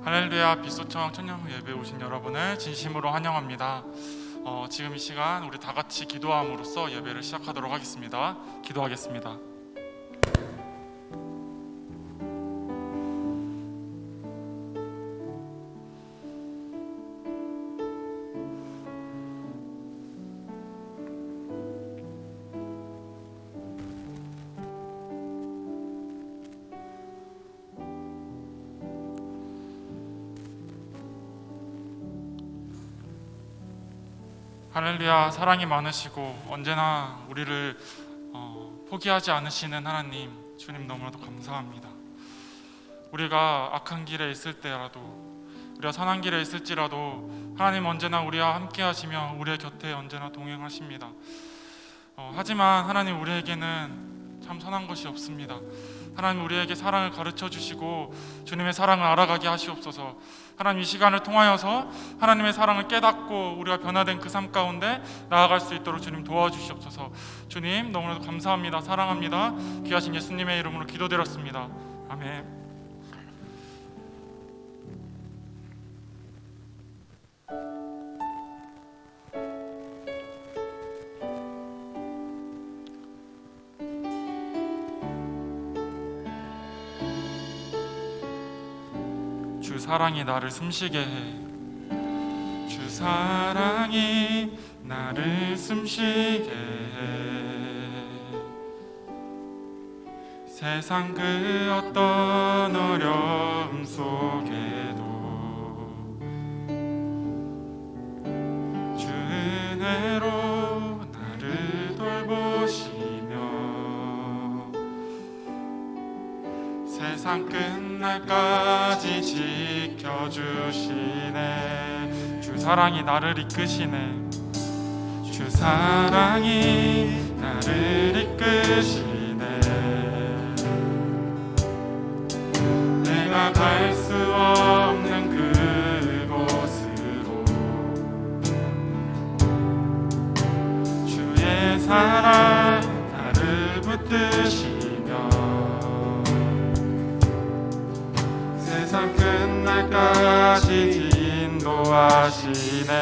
할렐루야 빛소청 청년 예배 오신 여러분을 진심으로 환영합니다. 지금 이 시간 우리 다 같이 기도함으로써 예배를 시작하도록 하겠습니다. 기도하겠습니다. 할렐루야, 사랑이 많으시고 언제나 우리를 포기하지 않으시는 하나님, 주님 너무나도 감사합니다. 우리가 악한 길에 있을 때라도, 우리가 선한 길에 있을지라도 하나님 언제나 우리와 함께 하시며 우리의 곁에 언제나 동행하십니다. 하지만 하나님, 우리에게는 참 선한 것이 없습니다. 하나님, 우리에게 사랑을 가르쳐 주시고 주님의 사랑을 알아가게 하시옵소서. 하나님, 이 시간을 통하여서 하나님의 사랑을 깨닫고 우리가 변화된 그 삶 가운데 나아갈 수 있도록 주님 도와주시옵소서. 주님 너무나도 감사합니다. 사랑합니다. 귀하신 예수님의 이름으로 기도드렸습니다. 아멘. 주 사랑이 나를 숨쉬게 해. 주 사랑이 나를 숨쉬게 해. 세상 그 어떤 어려움 속에도 주 은혜로 나를 돌보시며 세상 끝날까지 지켜주시네. 주 사랑이 나를 이끄시네. 주 사랑이 나를 이끄시네. 내가 갈 수 없는 그곳으로 주의 사랑 나를 붙드시며 세상 끝날까지 인도하시네.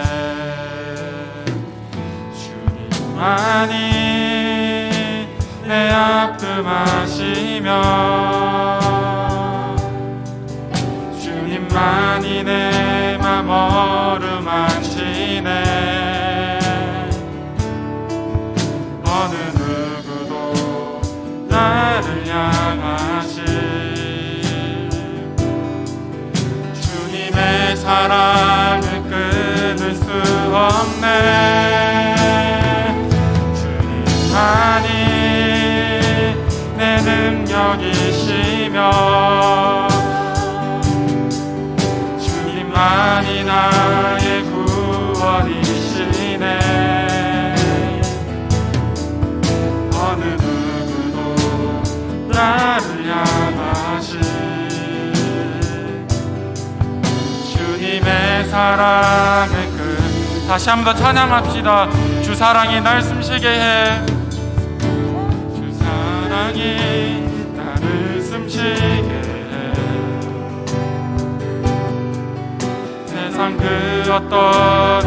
주님만이 내 아픔 아시며 주님만이 내 맘 어루만지네. 어느 누구도 나를 향하시 주님의 사랑을 끊을 수 없네. 주님만이 내 능력이시며 주님만이 나의 구원이시네. 어느 누구도 나를 향하시 주님의 사랑을 다시 한번 찬양합시다. 주 사랑이 날 숨쉬게 해. 주 사랑이 나를 숨쉬게 해. 세상 그 어떤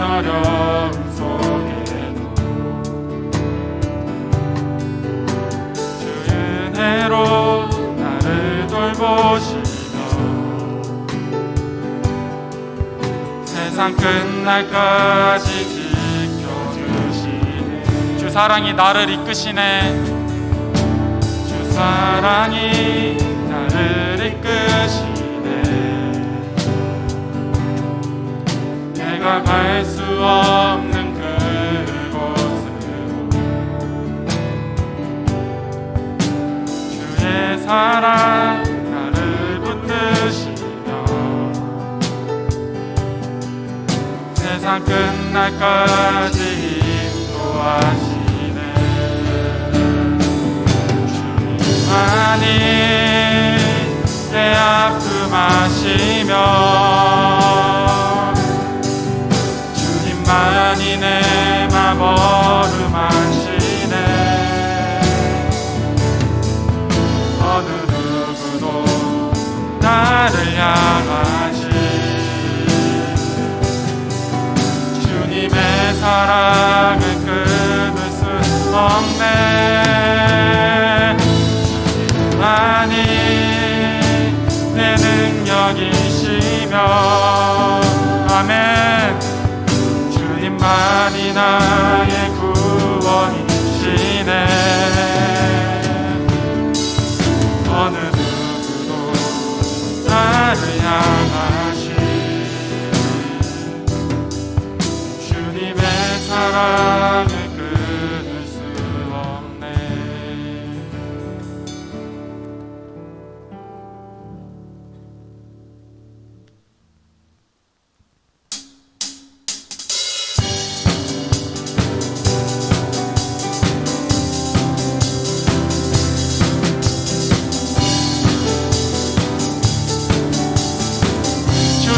어려움 속에도 주 은혜로 나를 돌보시며 세상 끝날까지 지켜주시네. 주 사랑이 나를 이끄시네. 주 사랑이 나를 이끄시네. 내가 갈 수 없는 그곳으로 주의 사랑 나를 붙드시네. 세상 끝날까지 인도하시네. 주님만이 내 아픔 아시며 주님만이 내 맘 어루만지네. 어느 누구도 나를 향하시 없네. 주님만이 내 능력이시며 아멘. 주님만이 나의 구원이시네. 어느 누구도 나를 향하신 주님의 사랑을 끊을 수 없네.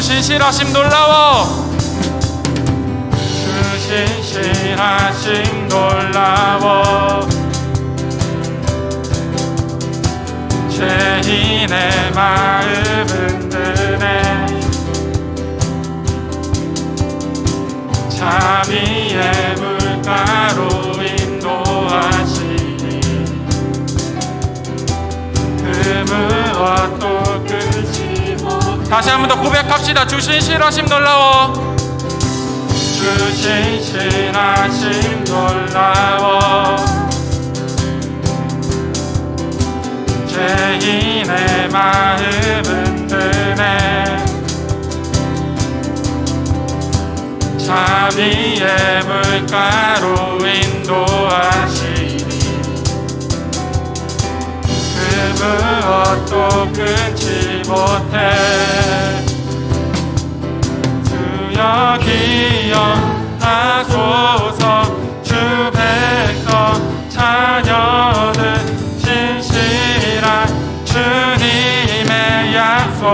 신실하심 놀라워. 주 신실하심 놀라워. 죄인의 마음은 드네. 자비의 물가로 인도하시니 그 무엇도 끊지. 다시 한 번 더 고백합시다. 주 신실하심 놀라워. 주 신실하심 놀라워. 죄인의 마음은 드네. 자비의 물가로 인도하시니 그 무엇도 끊지 못해. 주여 기억하소서. 주 백성 자녀들 신실한 주님의 약속.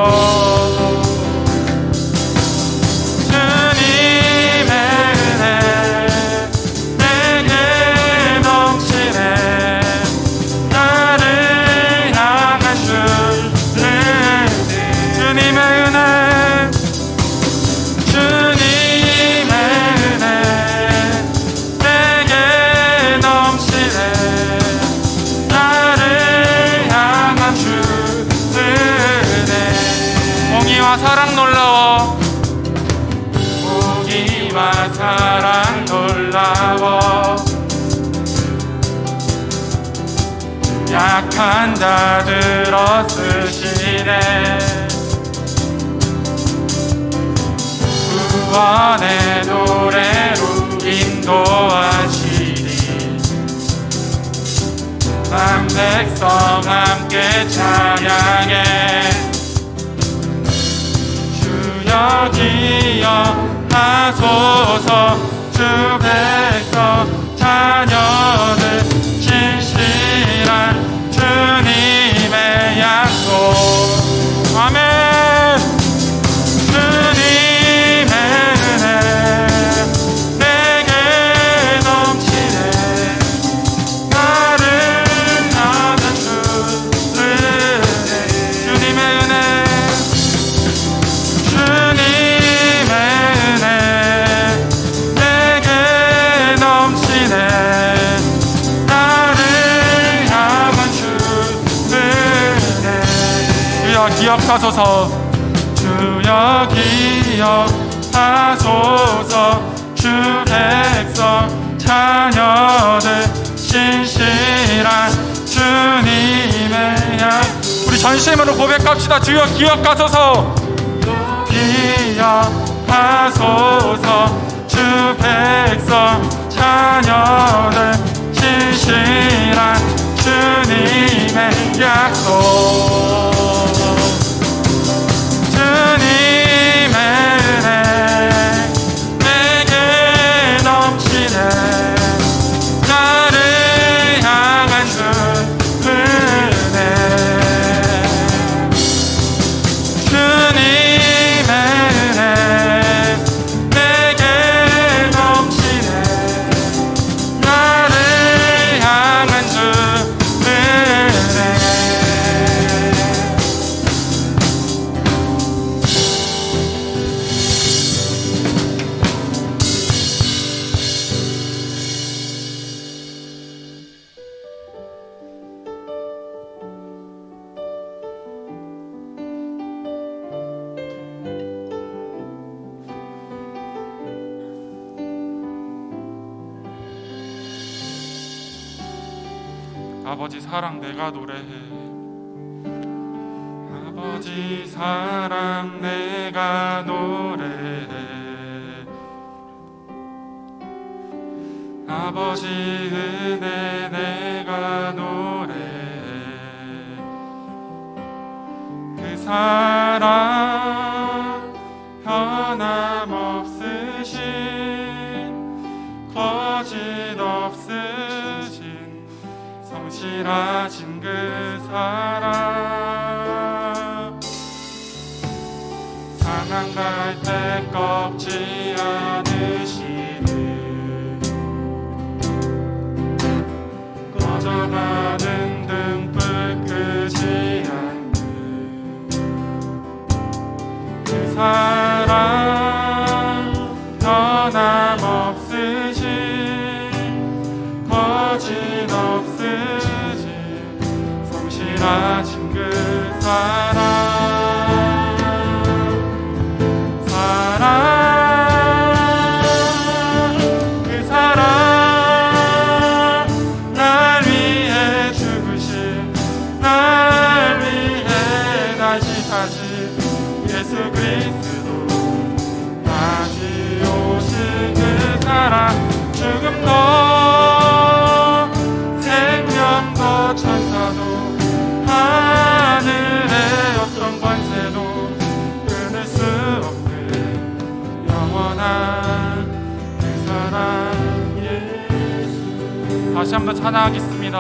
주님의 은혜 내게 넘치네. 나를 향한 주님의 은혜. 주님의 은혜 내게 넘치네. 나를 향한 주 은혜. 공의와 사랑 놀라워. 공의와 사랑 놀라워. 약한 자들어 쓰시네. 구원의 노래로 인도하시니 만 백성 함께 찬양해. 주여 기억하소서. 주 백성 자녀들 신실한 주님의 약속. 아멘. 주님의 은혜 내게 넘치네. 나를 향한 주 은혜. 주님의 은혜. 주님의 은혜 내게 넘치네. 나를 향한 주 은혜. 주여 기억하소서. 주여 기억하소서. 주 백성 자녀들 신실한 주님의 약. 우리 전심으로 고백합시다. 주여 기억하소서. 기억하소서. 주 백성 자녀들 신실한 주님의 약속. 주님의 은혜 내게 넘치네. 나를 향한 주 은혜. 주님의 은혜 내게 넘치네. 나를 향한 주 은혜. 아버지 사랑 내가 노래해. 아버지 사랑 내가 노래해. 아버지 은혜 내가 노래해. 그 사랑 변함없으신 거짓 없으신 성실하신 그 사랑 상한 갈 때 꺾지 않으시는 꺼져가는 등불 끄지 않는 그 사랑 변함없으신 거짓 없으신 성실하신 그 사랑 그 사랑 날 위해 죽으신 날 위해 다시 사신 예수 그리스도 다시 오신 그 사랑 죽음도 생명도 천사도 하늘의 어떤 권세도 끊을 수 없는 영원한 그 사랑 예수. 다시 한번 찬양하겠습니다.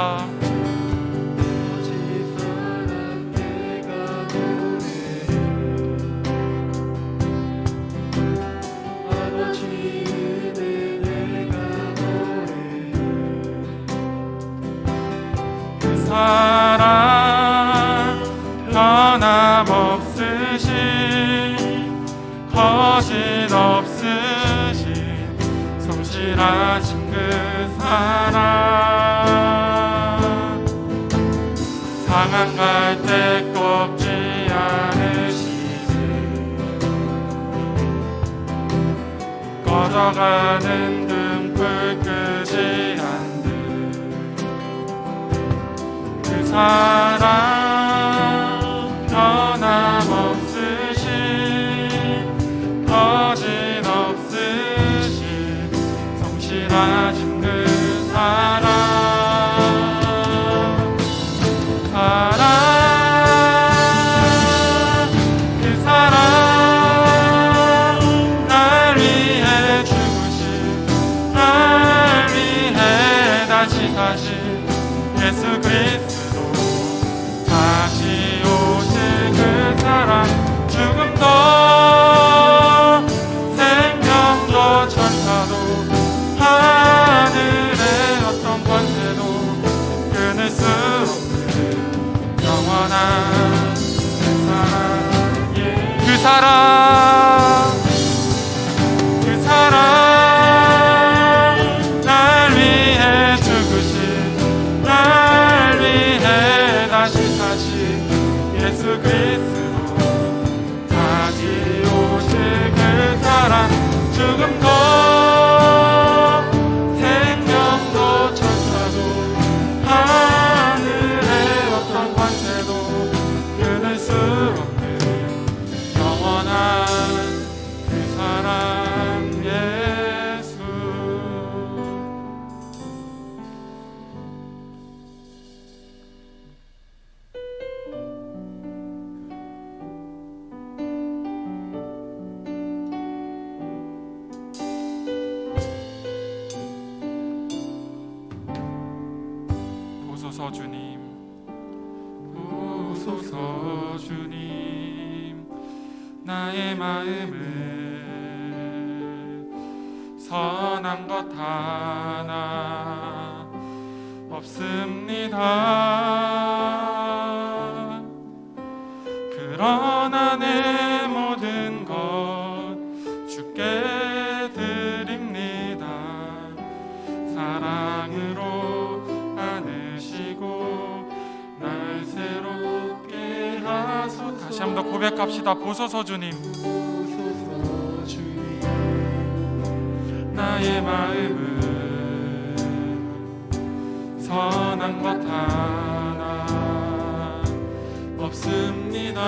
사랑 변함없으신 거짓 없으신 성실하신 그 사랑 상한 갈 때 꺾지 않으시는 꺼져가는 등불 끄지 않는 그 사랑 변함없으신 거짓 없으신 성실하신 그 사랑 그 사랑 날 위해 죽으신 날 위해 다시 사신 예수 그리스도 다시 오실 그 사랑 죽음도 생명도 천사도 하늘의 어떤 권세도 끊을 수 없는 영원한 그 사랑 그 사랑 날 위해 죽으신 날 위해 다시 사신 예수 그리스도 다시 오실 그 사랑 죽음도 생명도 천사도 하늘의 어떤 관세도 끊을 수 없는 영원한 그 사랑 예수. 보소서 주님, 보소서 주님, 나의 마음을 선한 것 하나 없습니다. 그러나 내 모든 것 주께 드립니다. 사랑으로 안으시고 날 새롭게 하소서. 다시 한 번 더 고백합시다. 보소서 주님, 나의 마음을 선한 것 하나 없습니다.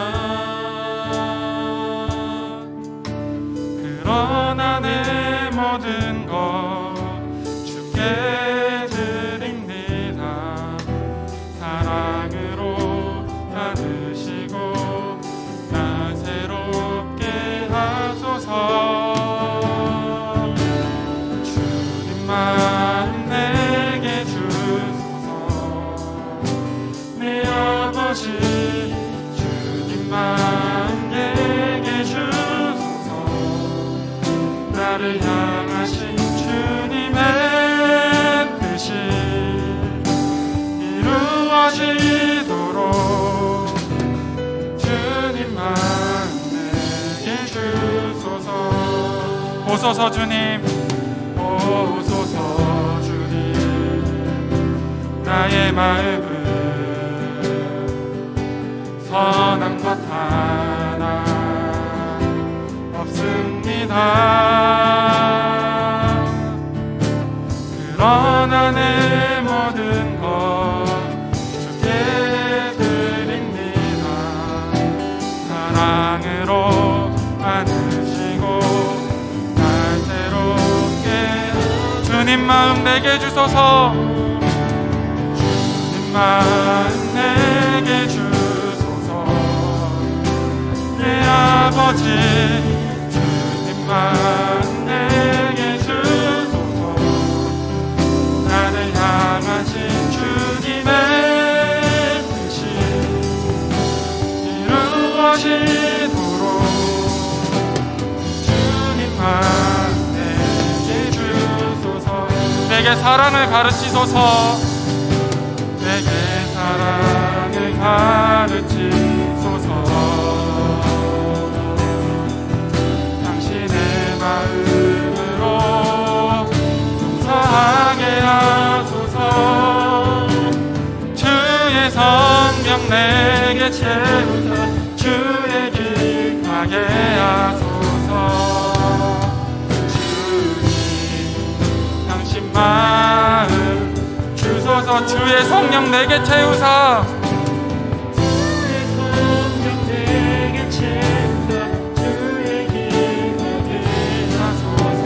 그러나 내 모든 것 주께 드립니다. 사랑으로 받으시고 나 새롭게 하소서. 주님만 내게 주소서. 내 아버지 주님만 내게 주소서. 나를 향하신 주님의 뜻이 이루어지도록 주님만 내게 주소서. 오소서 주님, 오소서 주님. 나의 마음은 선한 것 하나 없습니다. 그러나 내 모든 것 주께 드립니다. 사랑으로 안으시고 날 새롭게 주님 마음 내게 주소서. 주님 마음 내게 주소서. 내 아버지 주님만 내게 주소서. 나를 향하신 주님의 뜻이 이루어지도록 주님만 내게 주소서. 내게 사랑을 가르치소서. 내게 사랑을 가르치소서. 당신의 마음으로 용서하게 하소서. 주의 성령 내게 채우사 주의 길 가게 하소서. 주님 당신 마음 주소서. 주의 성령 내게 채우사 주의 성령 내게 채우사 주의 길 가게 하소서.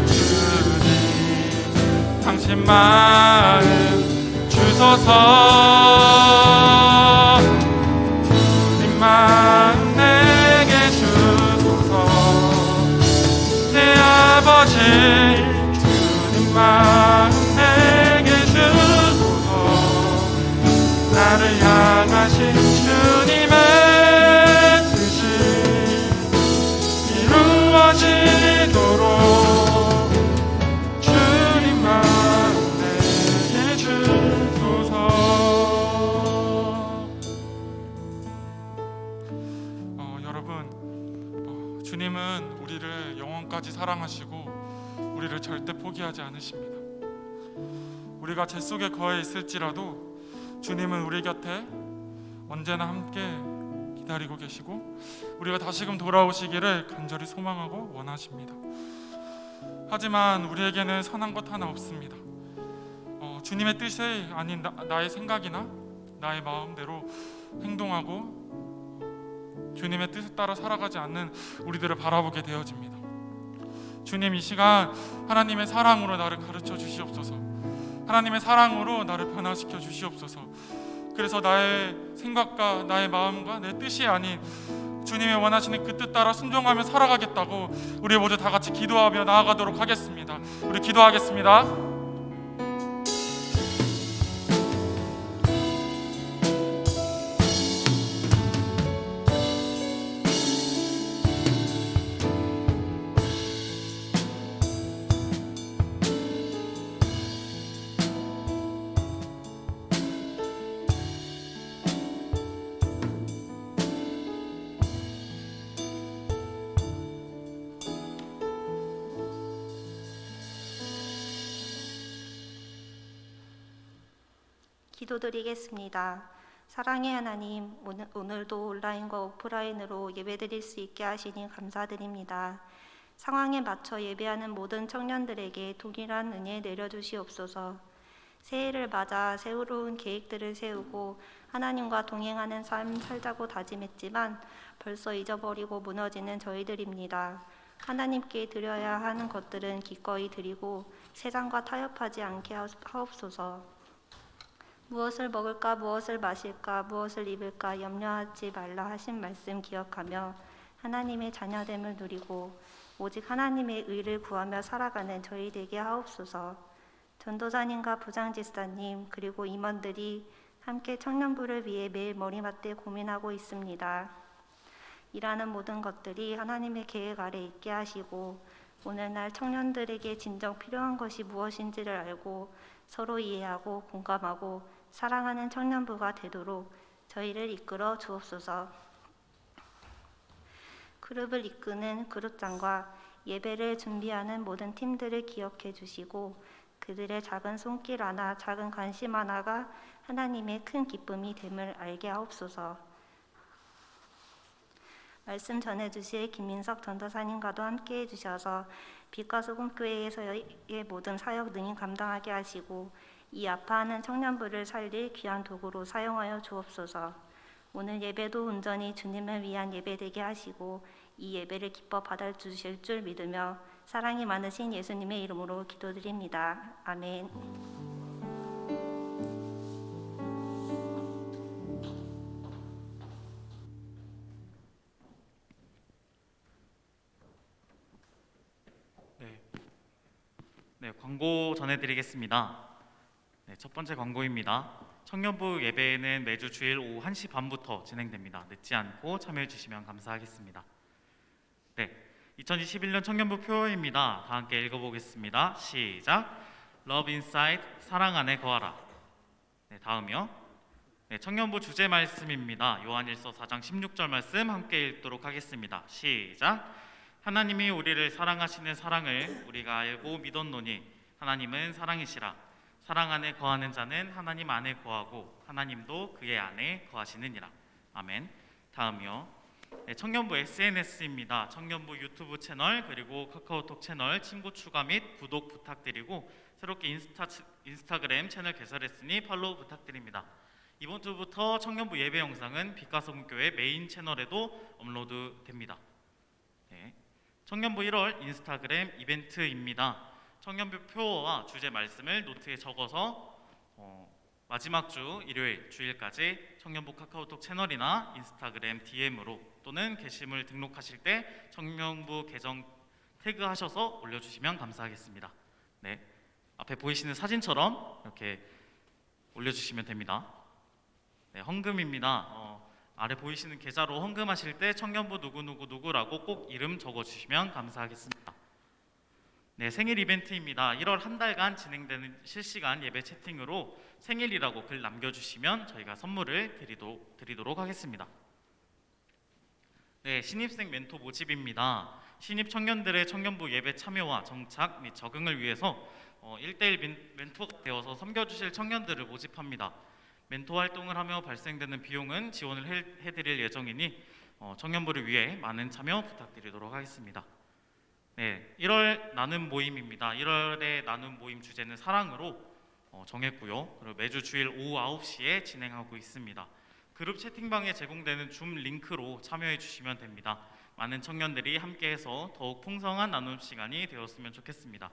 주님 당신 마음 주소서. 주님만 내게 주소서. 내 아버지 주님만 내게 주소서. 나를 향하신 주님의 뜻이 이루어지도록 주님만 내게 주소서. 여러분, 주님은 우리를 영원까지 사랑하시고 우리를 절대 포기하지 않으십니다. 우리가 재 속에 거해 있을지라도 주님은 우리 곁에 언제나 함께 기다리고 계시고 우리가 다시금 돌아오시기를 간절히 소망하고 원하십니다. 하지만 우리에게는 선한 것 하나 없습니다. 주님의 뜻이 아닌 나의 생각이나 나의 마음대로 행동하고 주님의 뜻에 따라 살아가지 않는 우리들을 바라보게 되어집니다. 주님, 이 시간 하나님의 사랑으로 나를 가르쳐 주시옵소서. 하나님의 사랑으로 나를 변화시켜 주시옵소서. 그래서 나의 생각과 나의 마음과 내 뜻이 아닌 주님의 원하시는 그 뜻 따라 순종하며 살아가겠다고 우리 모두 다 같이 기도하며 나아가도록 하겠습니다. 우리 기도하겠습니다. 기도드리겠습니다. 사랑의 하나님, 오늘도 온라인과 오프라인으로 예배드릴 수 있게 하시니 감사드립니다. 상황에 맞춰 예배하는 모든 청년들에게 동일한 은혜 내려주시옵소서. 새해를 맞아 새로운 계획들을 세우고 하나님과 동행하는 삶 살자고 다짐했지만 벌써 잊어버리고 무너지는 저희들입니다. 하나님께 드려야 하는 것들은 기꺼이 드리고 세상과 타협하지 않게 하옵소서. 무엇을 먹을까, 무엇을 마실까, 무엇을 입을까 염려하지 말라 하신 말씀 기억하며 하나님의 자녀됨을 누리고 오직 하나님의 의를 구하며 살아가는 저희 되게 하옵소서. 전도사님과 부장집사님 그리고 임원들이 함께 청년부를 위해 매일 머리맡에 고민하고 있습니다. 일하는 모든 것들이 하나님의 계획 아래 있게 하시고 오늘날 청년들에게 진정 필요한 것이 무엇인지를 알고 서로 이해하고 공감하고 사랑하는 청년부가 되도록 저희를 이끌어 주옵소서. 그룹을 이끄는 그룹장과 예배를 준비하는 모든 팀들을 기억해 주시고 그들의 작은 손길 하나, 작은 관심 하나가 하나님의 큰 기쁨이 됨을 알게 하옵소서. 말씀 전해주실 김민석 전도사님과도 함께해 주셔서 빛과 소금교회에서의 모든 사역 능히 감당하게 하시고 이 아파하는 청년부를 살릴 귀한 도구로 사용하여 주옵소서. 오늘 예배도 온전히 주님을 위한 예배 되게 하시고 이 예배를 기뻐 받아주실 줄 믿으며 사랑이 많으신 예수님의 이름으로 기도드립니다. 아멘. 네, 광고 전해드리겠습니다. 네, 첫 번째 광고입니다. 청년부 예배는 매주 주일 오후 1시 반부터 진행됩니다. 늦지 않고 참여해 주시면 감사하겠습니다. 네, 2021년 청년부 표어입니다. 다 함께 읽어보겠습니다. 시작! Love inside, 사랑 안에 거하라. 네, 다음이요. 네, 청년부 주제 말씀입니다. 요한일서 4장 16절 말씀 함께 읽도록 하겠습니다. 시작! 하나님이 우리를 사랑하시는 사랑을 우리가 알고 믿었노니 하나님은 사랑이시라. 사랑 안에 거하는 자는 하나님 안에 거하고 하나님도 그의 안에 거하시느니라. 아멘. 다음이요. 네, 청년부 SNS입니다. 청년부 유튜브 채널 그리고 카카오톡 채널 친구 추가 및 구독 부탁드리고 새롭게 인스타그램 채널 개설했으니 팔로우 부탁드립니다. 이번 주부터 청년부 예배 영상은 빛과 소금교회 메인 채널에도 업로드됩니다. 네. 청년부 1월 인스타그램 이벤트입니다. 청년부 표어와 주제 말씀을 노트에 적어서 마지막 주 일요일 주일까지 청년부 카카오톡 채널이나 인스타그램 DM으로 또는 게시물 등록하실 때 청년부 계정 태그하셔서 올려주시면 감사하겠습니다. 네, 앞에 보이시는 사진처럼 이렇게 올려주시면 됩니다. 네, 헌금입니다. 아래 보이시는 계좌로 헌금하실 때 청년부 누구누구누구라고 꼭 이름 적어주시면 감사하겠습니다. 네, 생일 이벤트입니다. 1월 한 달간 진행되는 실시간 예배 채팅으로 생일이라고 글 남겨주시면 저희가 선물을 드리도록 하겠습니다. 네, 신입생 멘토 모집입니다. 신입 청년들의 청년부 예배 참여와 정착 및 적응을 위해서 1대1 멘토가 되어서 섬겨주실 청년들을 모집합니다. 멘토 활동을 하며 발생되는 비용은 지원을 해드릴 예정이니 청년부를 위해 많은 참여 부탁드리도록 하겠습니다. 네, 1월 나눔 모임입니다. 1월의 나눔 모임 주제는 사랑으로 정했고요. 그리고 매주 주일 오후 9시에 진행하고 있습니다. 그룹 채팅방에 제공되는 줌 링크로 참여해 주시면 됩니다. 많은 청년들이 함께해서 더욱 풍성한 나눔 시간이 되었으면 좋겠습니다.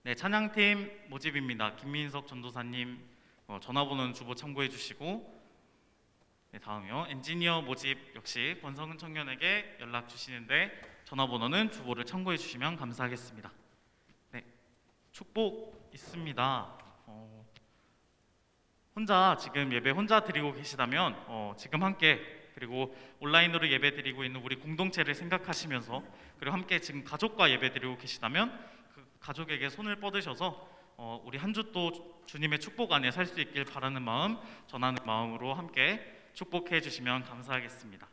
네, 찬양팀 모집입니다. 김민석 전도사님 전화번호는 주보 참고해 주시고, 네, 다음이요. 엔지니어 모집 역시 권성은 청년에게 연락 주시는데 전화번호는 주보를 참고해 주시면 감사하겠습니다. 네, 축복 있습니다. 혼자 지금 예배 혼자 드리고 계시다면 지금 함께 그리고 온라인으로 예배 드리고 있는 우리 공동체를 생각하시면서 그리고 함께 지금 가족과 예배 드리고 계시다면 그 가족에게 손을 뻗으셔서 우리 한 주 또 주님의 축복 안에 살 수 있길 바라는 마음, 전하는 마음으로 함께 축복해 주시면 감사하겠습니다.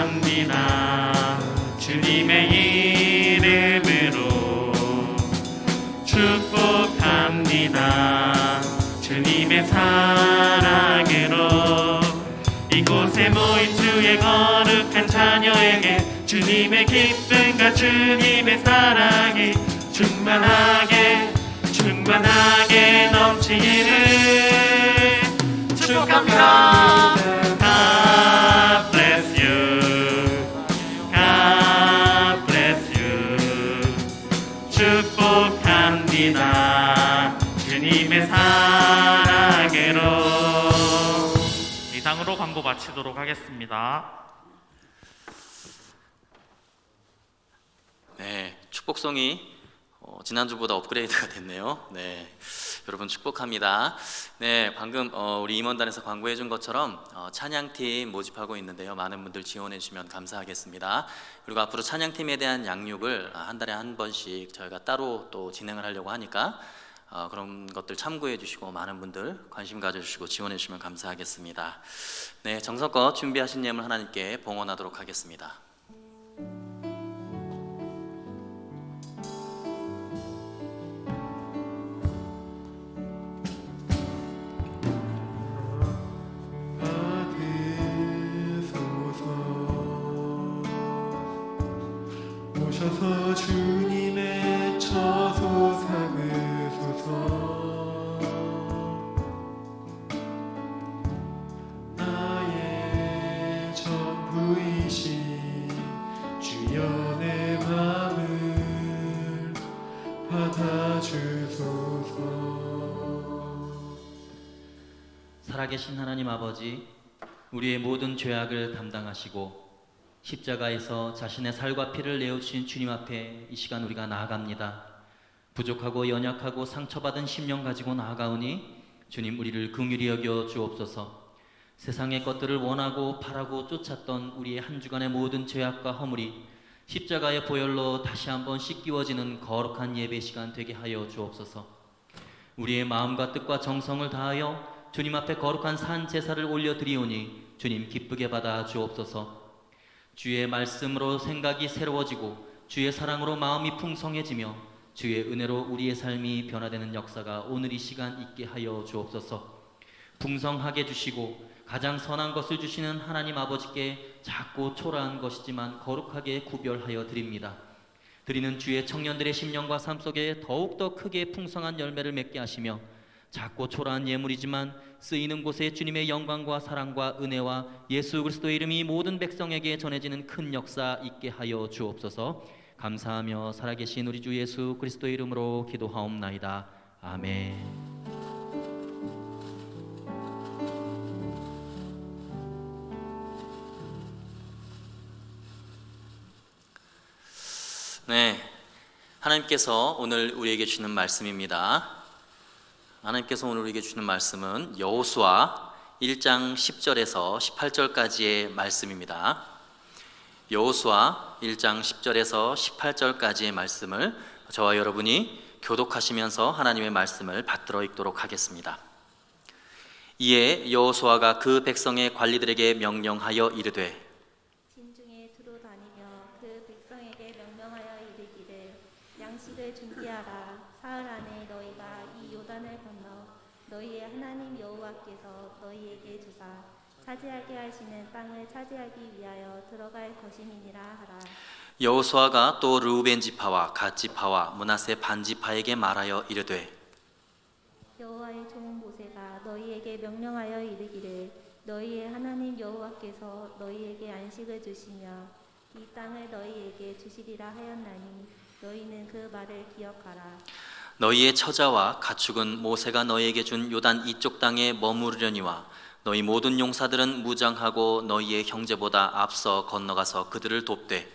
축복합니다. 주님의 이름으로 축복합니다. 주님의 사랑으로 이곳에 모인 주의 거룩한 자녀에게 주님의 기쁨과 주님의 사랑이 충만하게 넘치기를 축복합니다. God bless you. God bless you. 축복합니다. 주님의 사랑으로. 이상으로 광고 마치도록 하겠습니다. 네, 축복송이 지난주보다 업그레이드가 됐네요. 네, 여러분 축복합니다. 네, 방금 우리 임원단에서 광고해 준 것처럼 찬양팀 모집하고 있는데요. 많은 분들 지원해 주시면 감사하겠습니다. 그리고 앞으로 찬양팀에 대한 양육을 한 달에 한 번씩 저희가 따로 또 진행을 하려고 하니까 그런 것들 참고해 주시고 많은 분들 관심 가져주시고 지원해 주시면 감사하겠습니다. 네, 정성껏 준비하신 예물 하나님께 봉헌하도록 하겠습니다. 오셔서 주님의 처소 삼으소서. 나의 전부이신 주여 내 맘을 받아주소서. 살아계신 하나님 아버지, 우리의 모든 죄악을 담당하시고 십자가에서 자신의 살과 피를 내어주신 주님 앞에 이 시간 우리가 나아갑니다. 부족하고 연약하고 상처받은 심령 가지고 나아가오니 주님, 우리를 긍휼히 여겨 주옵소서. 세상의 것들을 원하고 바라고 쫓았던 우리의 한 주간의 모든 죄악과 허물이 십자가의 보혈로 다시 한번 씻기워지는 거룩한 예배 시간 되게 하여 주옵소서. 우리의 마음과 뜻과 정성을 다하여 주님 앞에 거룩한 산 제사를 올려드리오니 주님 기쁘게 받아 주옵소서. 주의 말씀으로 생각이 새로워지고 주의 사랑으로 마음이 풍성해지며 주의 은혜로 우리의 삶이 변화되는 역사가 오늘 이 시간 있게 하여 주옵소서. 풍성하게 주시고 가장 선한 것을 주시는 하나님 아버지께 작고 초라한 것이지만 거룩하게 구별하여 드립니다. 드리는 주의 청년들의 심령과 삶 속에 더욱더 크게 풍성한 열매를 맺게 하시며 작고 초라한 예물이지만 쓰이는 곳에 주님의 영광과 사랑과 은혜와 예수 그리스도의 이름이 모든 백성에게 전해지는 큰 역사 있게 하여 주옵소서. 감사하며 살아계신 우리 주 예수 그리스도의 이름으로 기도하옵나이다. 아멘. 네, 하나님께서 오늘 우리에게 주는 말씀입니다. 하나님께서 오늘 우리에게 주는 말씀은 여호수아 1장 10절에서 18절까지의 말씀입니다. 여호수아 1장 10절에서 18절까지의 말씀을 저와 여러분이 교독하시면서 하나님의 말씀을 받들어 읽도록 하겠습니다. 이에 여호수아가 그 백성의 관리들에게 명령하여 이르되 진중에 두루 다니며 그 백성에게 명령하여 이르기를 양식을 준비하라. 사흘 안에 너희가 이 요단을 건너 너희의 하나님 여호와께서 너희에게 주사 차지하게 하시는 땅을 차지하기 위하여 들어갈 것임이니라 하라. 여호수아가 또 르우벤 지파와 갓 지파와 므낫세 반 지파에게 말하여 이르되 여호와의 종 모세가 너희에게 명령하여 이르기를 너희의 하나님 여호와께서 너희에게 안식을 주시며 이 땅을 너희에게 주시리라 하였나니 너희는 그 말을 기억하라. 너희의 처자와 가축은 모세가 너희에게 준 요단 이쪽 땅에 머무르려니와 너희 모든 용사들은 무장하고 너희의 형제보다 앞서 건너가서 그들을 돕되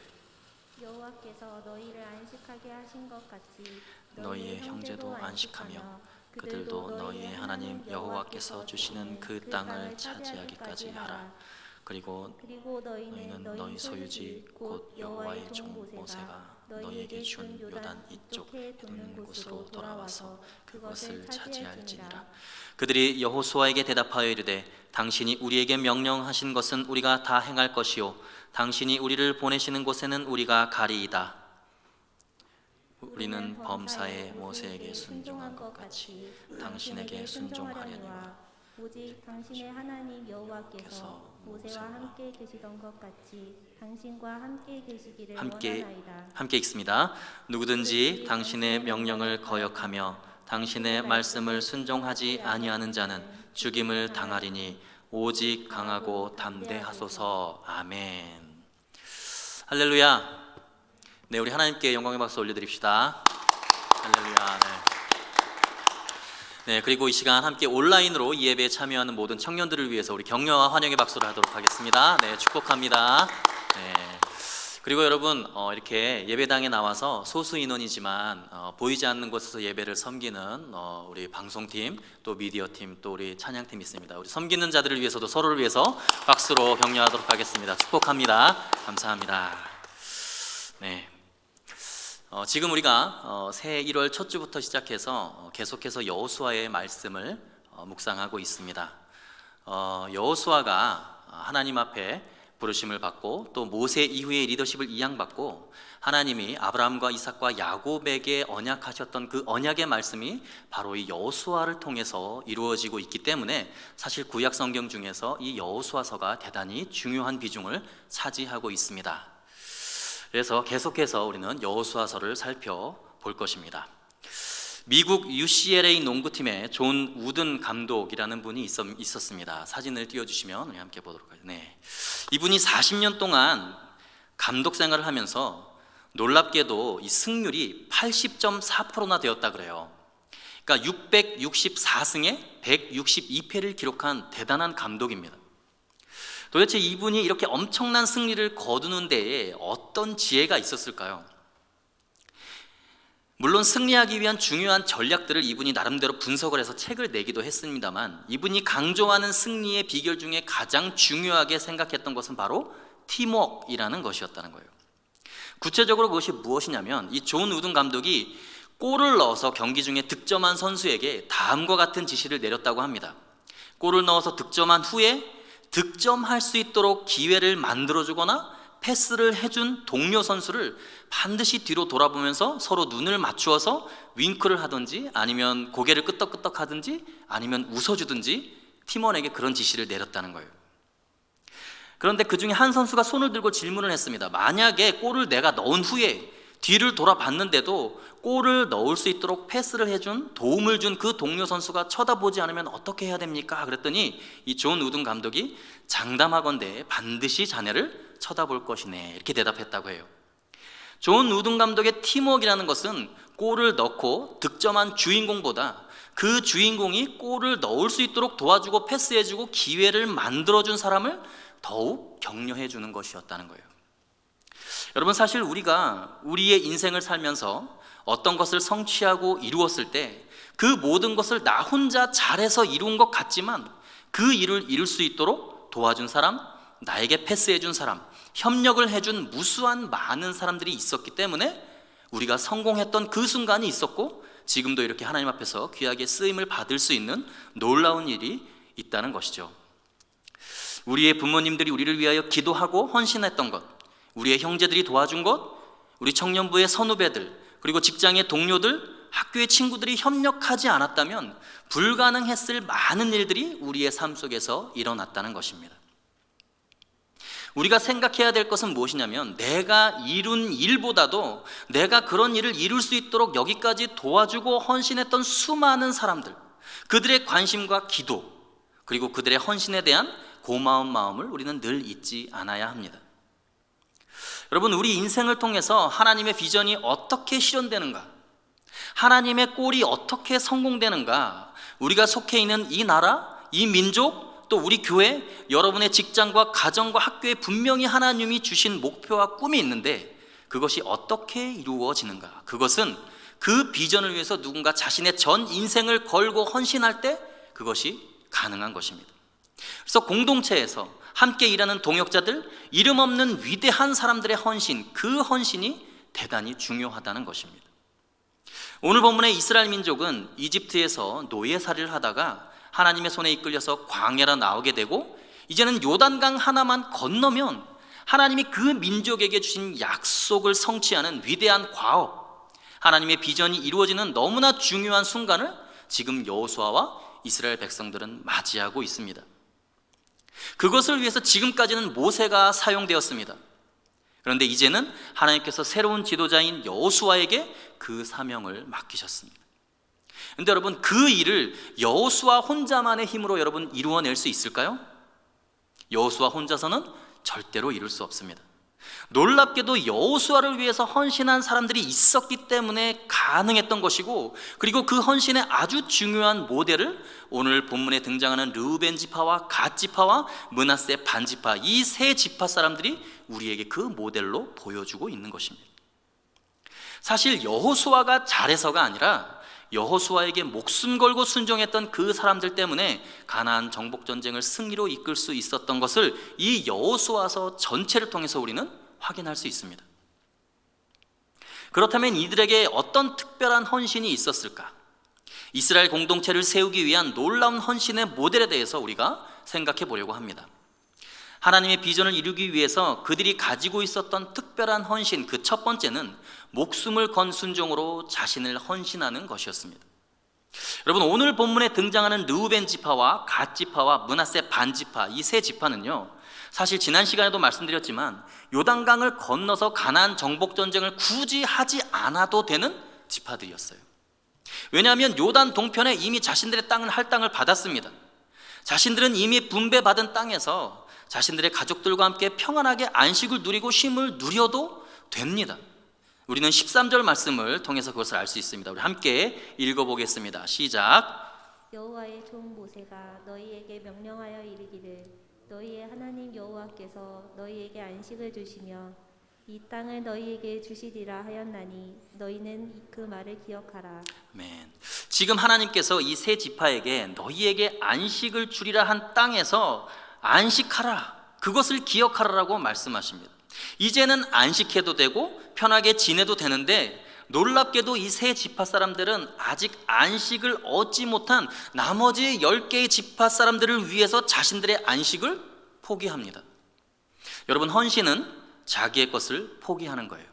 여호와께서 너희를 안식하게 하신 것 같이 너희의 형제도 안식하며 그들도 너희의 하나님 여호와께서 주시는 그 땅을 차지하기까지 하라. 그리고 너희는 너희 소유지 곧 여호와의 종 모세가 너희에게 준 요단 이쪽에 있는 곳으로 돌아와서 그것을 차지할지니라. 그들이 여호수아에게 대답하여 이르되 당신이 우리에게 명령하신 것은 우리가 다 행할 것이요 당신이 우리를 보내시는 곳에는 우리가 가리이다. 우리는 범사에 모세에게 순종한 것 같이 당신에게 순종하려니와 오직 당신의 하나님 여호와께서 모세와 함께 계시던 것 같이 당신과 함께 계시기를 원하나이다. 함께 읽습니다. 누구든지 당신의 명령을 거역하며 당신의 말씀을 순종하지 아니하는 자는 죽임을 당하리니 오직 강하고 담대하소서. 아멘. 할렐루야. 네, 우리 하나님께 영광의 박수 올려드립시다. 할렐루야. 네, 그리고 이 시간 함께 온라인으로 이 예배에 참여하는 모든 청년들을 위해서 우리 격려와 환영의 박수를 하도록 하겠습니다. 네, 축복합니다. 네. 그리고 여러분 이렇게 예배당에 나와서 소수 인원이지만 보이지 않는 곳에서 예배를 섬기는 우리 방송팀, 또 미디어팀, 또 우리 찬양팀이 있습니다. 우리 섬기는 자들을 위해서도 서로를 위해서 박수로 격려하도록 하겠습니다. 축복합니다. 감사합니다. 네. 지금 우리가 새해 1월 첫 주부터 시작해서 계속해서 여호수아의 말씀을 묵상하고 있습니다. 여호수아가 하나님 앞에 부르심을 받고 또 모세 이후의 리더십을 이양받고 하나님이 아브라함과 이삭과 야곱에게 언약하셨던 그 언약의 말씀이 바로 이 여호수아를 통해서 이루어지고 있기 때문에 사실 구약 성경 중에서 이 여호수아서가 대단히 중요한 비중을 차지하고 있습니다. 그래서 계속해서 우리는 여호수아서를 살펴볼 것입니다. 미국 UCLA 농구팀의 존 우든 감독이라는 분이 있었습니다. 사진을 띄워주시면 우리 함께 보도록 하죠. 네. 이분이 40년 동안 감독 생활을 하면서 놀랍게도 이 승률이 80.4%나 되었다 그래요. 그러니까 664승에 162패를 기록한 대단한 감독입니다. 도대체 이분이 이렇게 엄청난 승리를 거두는 데에 어떤 지혜가 있었을까요? 물론 승리하기 위한 중요한 전략들을 이분이 나름대로 분석을 해서 책을 내기도 했습니다만 이분이 강조하는 승리의 비결 중에 가장 중요하게 생각했던 것은 바로 팀워크이라는 것이었다는 거예요. 구체적으로 그것이 무엇이냐면 이 존 우든 감독이 골을 넣어서 경기 중에 득점한 선수에게 다음과 같은 지시를 내렸다고 합니다. 골을 넣어서 득점한 후에 득점할 수 있도록 기회를 만들어주거나 패스를 해준 동료 선수를 반드시 뒤로 돌아보면서 서로 눈을 맞추어서 윙크를 하든지 아니면 고개를 끄덕끄덕 하든지 아니면 웃어주든지 팀원에게 그런 지시를 내렸다는 거예요. 그런데 그 중에 한 선수가 손을 들고 질문을 했습니다. 만약에 골을 내가 넣은 후에 뒤를 돌아봤는데도 골을 넣을 수 있도록 패스를 해준, 도움을 준 그 동료 선수가 쳐다보지 않으면 어떻게 해야 됩니까? 그랬더니 이 존 우든 감독이 장담하건대 반드시 자네를 쳐다볼 것이네 이렇게 대답했다고 해요. 존 우든 감독의 팀워크라는 것은 골을 넣고 득점한 주인공보다 그 주인공이 골을 넣을 수 있도록 도와주고 패스해주고 기회를 만들어준 사람을 더욱 격려해주는 것이었다는 거예요. 여러분, 사실 우리가 우리의 인생을 살면서 어떤 것을 성취하고 이루었을 때 그 모든 것을 나 혼자 잘해서 이룬 것 같지만 그 일을 이룰 수 있도록 도와준 사람, 나에게 패스해준 사람, 협력을 해준 무수한 많은 사람들이 있었기 때문에 우리가 성공했던 그 순간이 있었고 지금도 이렇게 하나님 앞에서 귀하게 쓰임을 받을 수 있는 놀라운 일이 있다는 것이죠. 우리의 부모님들이 우리를 위하여 기도하고 헌신했던 것, 우리의 형제들이 도와준 것, 우리 청년부의 선후배들, 그리고 직장의 동료들, 학교의 친구들이 협력하지 않았다면 불가능했을 많은 일들이 우리의 삶 속에서 일어났다는 것입니다. 우리가 생각해야 될 것은 무엇이냐면 내가 이룬 일보다도 내가 그런 일을 이룰 수 있도록 여기까지 도와주고 헌신했던 수많은 사람들, 그들의 관심과 기도, 그리고 그들의 헌신에 대한 고마운 마음을 우리는 늘 잊지 않아야 합니다. 여러분, 우리 인생을 통해서 하나님의 비전이 어떻게 실현되는가, 하나님의 꼴이 어떻게 성공되는가, 우리가 속해 있는 이 나라, 이 민족, 또 우리 교회, 여러분의 직장과 가정과 학교에 분명히 하나님이 주신 목표와 꿈이 있는데 그것이 어떻게 이루어지는가, 그것은 그 비전을 위해서 누군가 자신의 전 인생을 걸고 헌신할 때 그것이 가능한 것입니다. 그래서 공동체에서 함께 일하는 동역자들, 이름 없는 위대한 사람들의 헌신, 그 헌신이 대단히 중요하다는 것입니다. 오늘 본문의 이스라엘 민족은 이집트에서 노예살이를 하다가 하나님의 손에 이끌려서 광야로 나오게 되고 이제는 요단강 하나만 건너면 하나님이 그 민족에게 주신 약속을 성취하는 위대한 과업, 하나님의 비전이 이루어지는 너무나 중요한 순간을 지금 여호수아와 이스라엘 백성들은 맞이하고 있습니다. 그것을 위해서 지금까지는 모세가 사용되었습니다. 그런데 이제는 하나님께서 새로운 지도자인 여호수아에게 그 사명을 맡기셨습니다. 그런데 여러분, 그 일을 여호수아 혼자만의 힘으로 여러분 이루어낼 수 있을까요? 여호수아 혼자서는 절대로 이룰 수 없습니다. 놀랍게도 여호수아를 위해서 헌신한 사람들이 있었기 때문에 가능했던 것이고, 그리고 그 헌신의 아주 중요한 모델을 오늘 본문에 등장하는 르우벤 지파와 갓 지파와 므낫세 반 지파, 이 세 지파 사람들이 우리에게 그 모델로 보여주고 있는 것입니다. 사실 여호수아가 잘해서가 아니라 여호수아에게 목숨 걸고 순종했던 그 사람들 때문에 가나안 정복 전쟁을 승리로 이끌 수 있었던 것을 이 여호수아서 전체를 통해서 우리는 확인할 수 있습니다. 그렇다면 이들에게 어떤 특별한 헌신이 있었을까? 이스라엘 공동체를 세우기 위한 놀라운 헌신의 모델에 대해서 우리가 생각해 보려고 합니다. 하나님의 비전을 이루기 위해서 그들이 가지고 있었던 특별한 헌신, 그 첫 번째는 목숨을 건 순종으로 자신을 헌신하는 것이었습니다. 여러분, 오늘 본문에 등장하는 르우벤 지파와 갓 지파와 므낫세 반 지파, 이 세 지파는요, 사실 지난 시간에도 말씀드렸지만 요단강을 건너서 가나안 정복 전쟁을 굳이 하지 않아도 되는 지파들이었어요. 왜냐하면 요단 동편에 이미 자신들의 땅을 할당을 받았습니다. 자신들은 이미 분배받은 땅에서 자신들의 가족들과 함께 평안하게 안식을 누리고 쉼을 누려도 됩니다. 우리는 13절 말씀을 통해서 그것을 알 수 있습니다. 우리 함께 읽어보겠습니다. 시작. 여호와의 종 모세가 너희에게 명령하여 이르기를 너희의 하나님 여호와께서 너희에게 안식을 주시며 이 땅을 너희에게 주시리라 하였나니 너희는 그 말을 기억하라. 아멘. 지금 하나님께서 이 세 지파에게 너희에게 안식을 주리라 한 땅에서 안식하라, 그것을 기억하라라고 말씀하십니다. 이제는 안식해도 되고 편하게 지내도 되는데, 놀랍게도 이 세 지파 사람들은 아직 안식을 얻지 못한 나머지 10개의 지파 사람들을 위해서 자신들의 안식을 포기합니다. 여러분, 헌신은 자기의 것을 포기하는 거예요.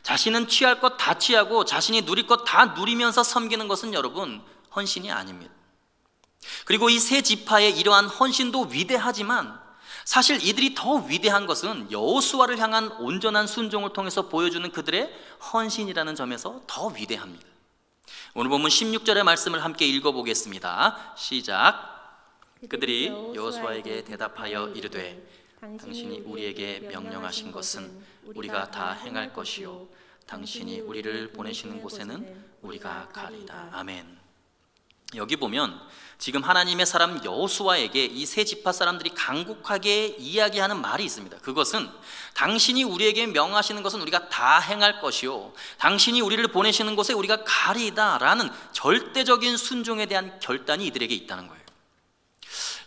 자신은 취할 것 다 취하고 자신이 누릴 것 다 누리면서 섬기는 것은 여러분 헌신이 아닙니다. 그리고 이 세 지파의 이러한 헌신도 위대하지만 사실 이들이 더 위대한 것은 여호수아를 향한 온전한 순종을 통해서 보여주는 그들의 헌신이라는 점에서 더 위대합니다. 오늘 본문 16절의 말씀을 함께 읽어보겠습니다. 시작. 그들이 여호수아에게 대답하여 이르되 당신이 우리에게 명령하신 것은 우리가 다 행할 것이요 당신이 우리를 보내시는 곳에는 우리가 가리이다. 아멘. 여기 보면 지금 하나님의 사람 여호수아에게 이 세 지파 사람들이 간곡하게 이야기하는 말이 있습니다. 그것은 당신이 우리에게 명하시는 것은 우리가 다 행할 것이요 당신이 우리를 보내시는 곳에 우리가 가리이다 라는 절대적인 순종에 대한 결단이 이들에게 있다는 거예요.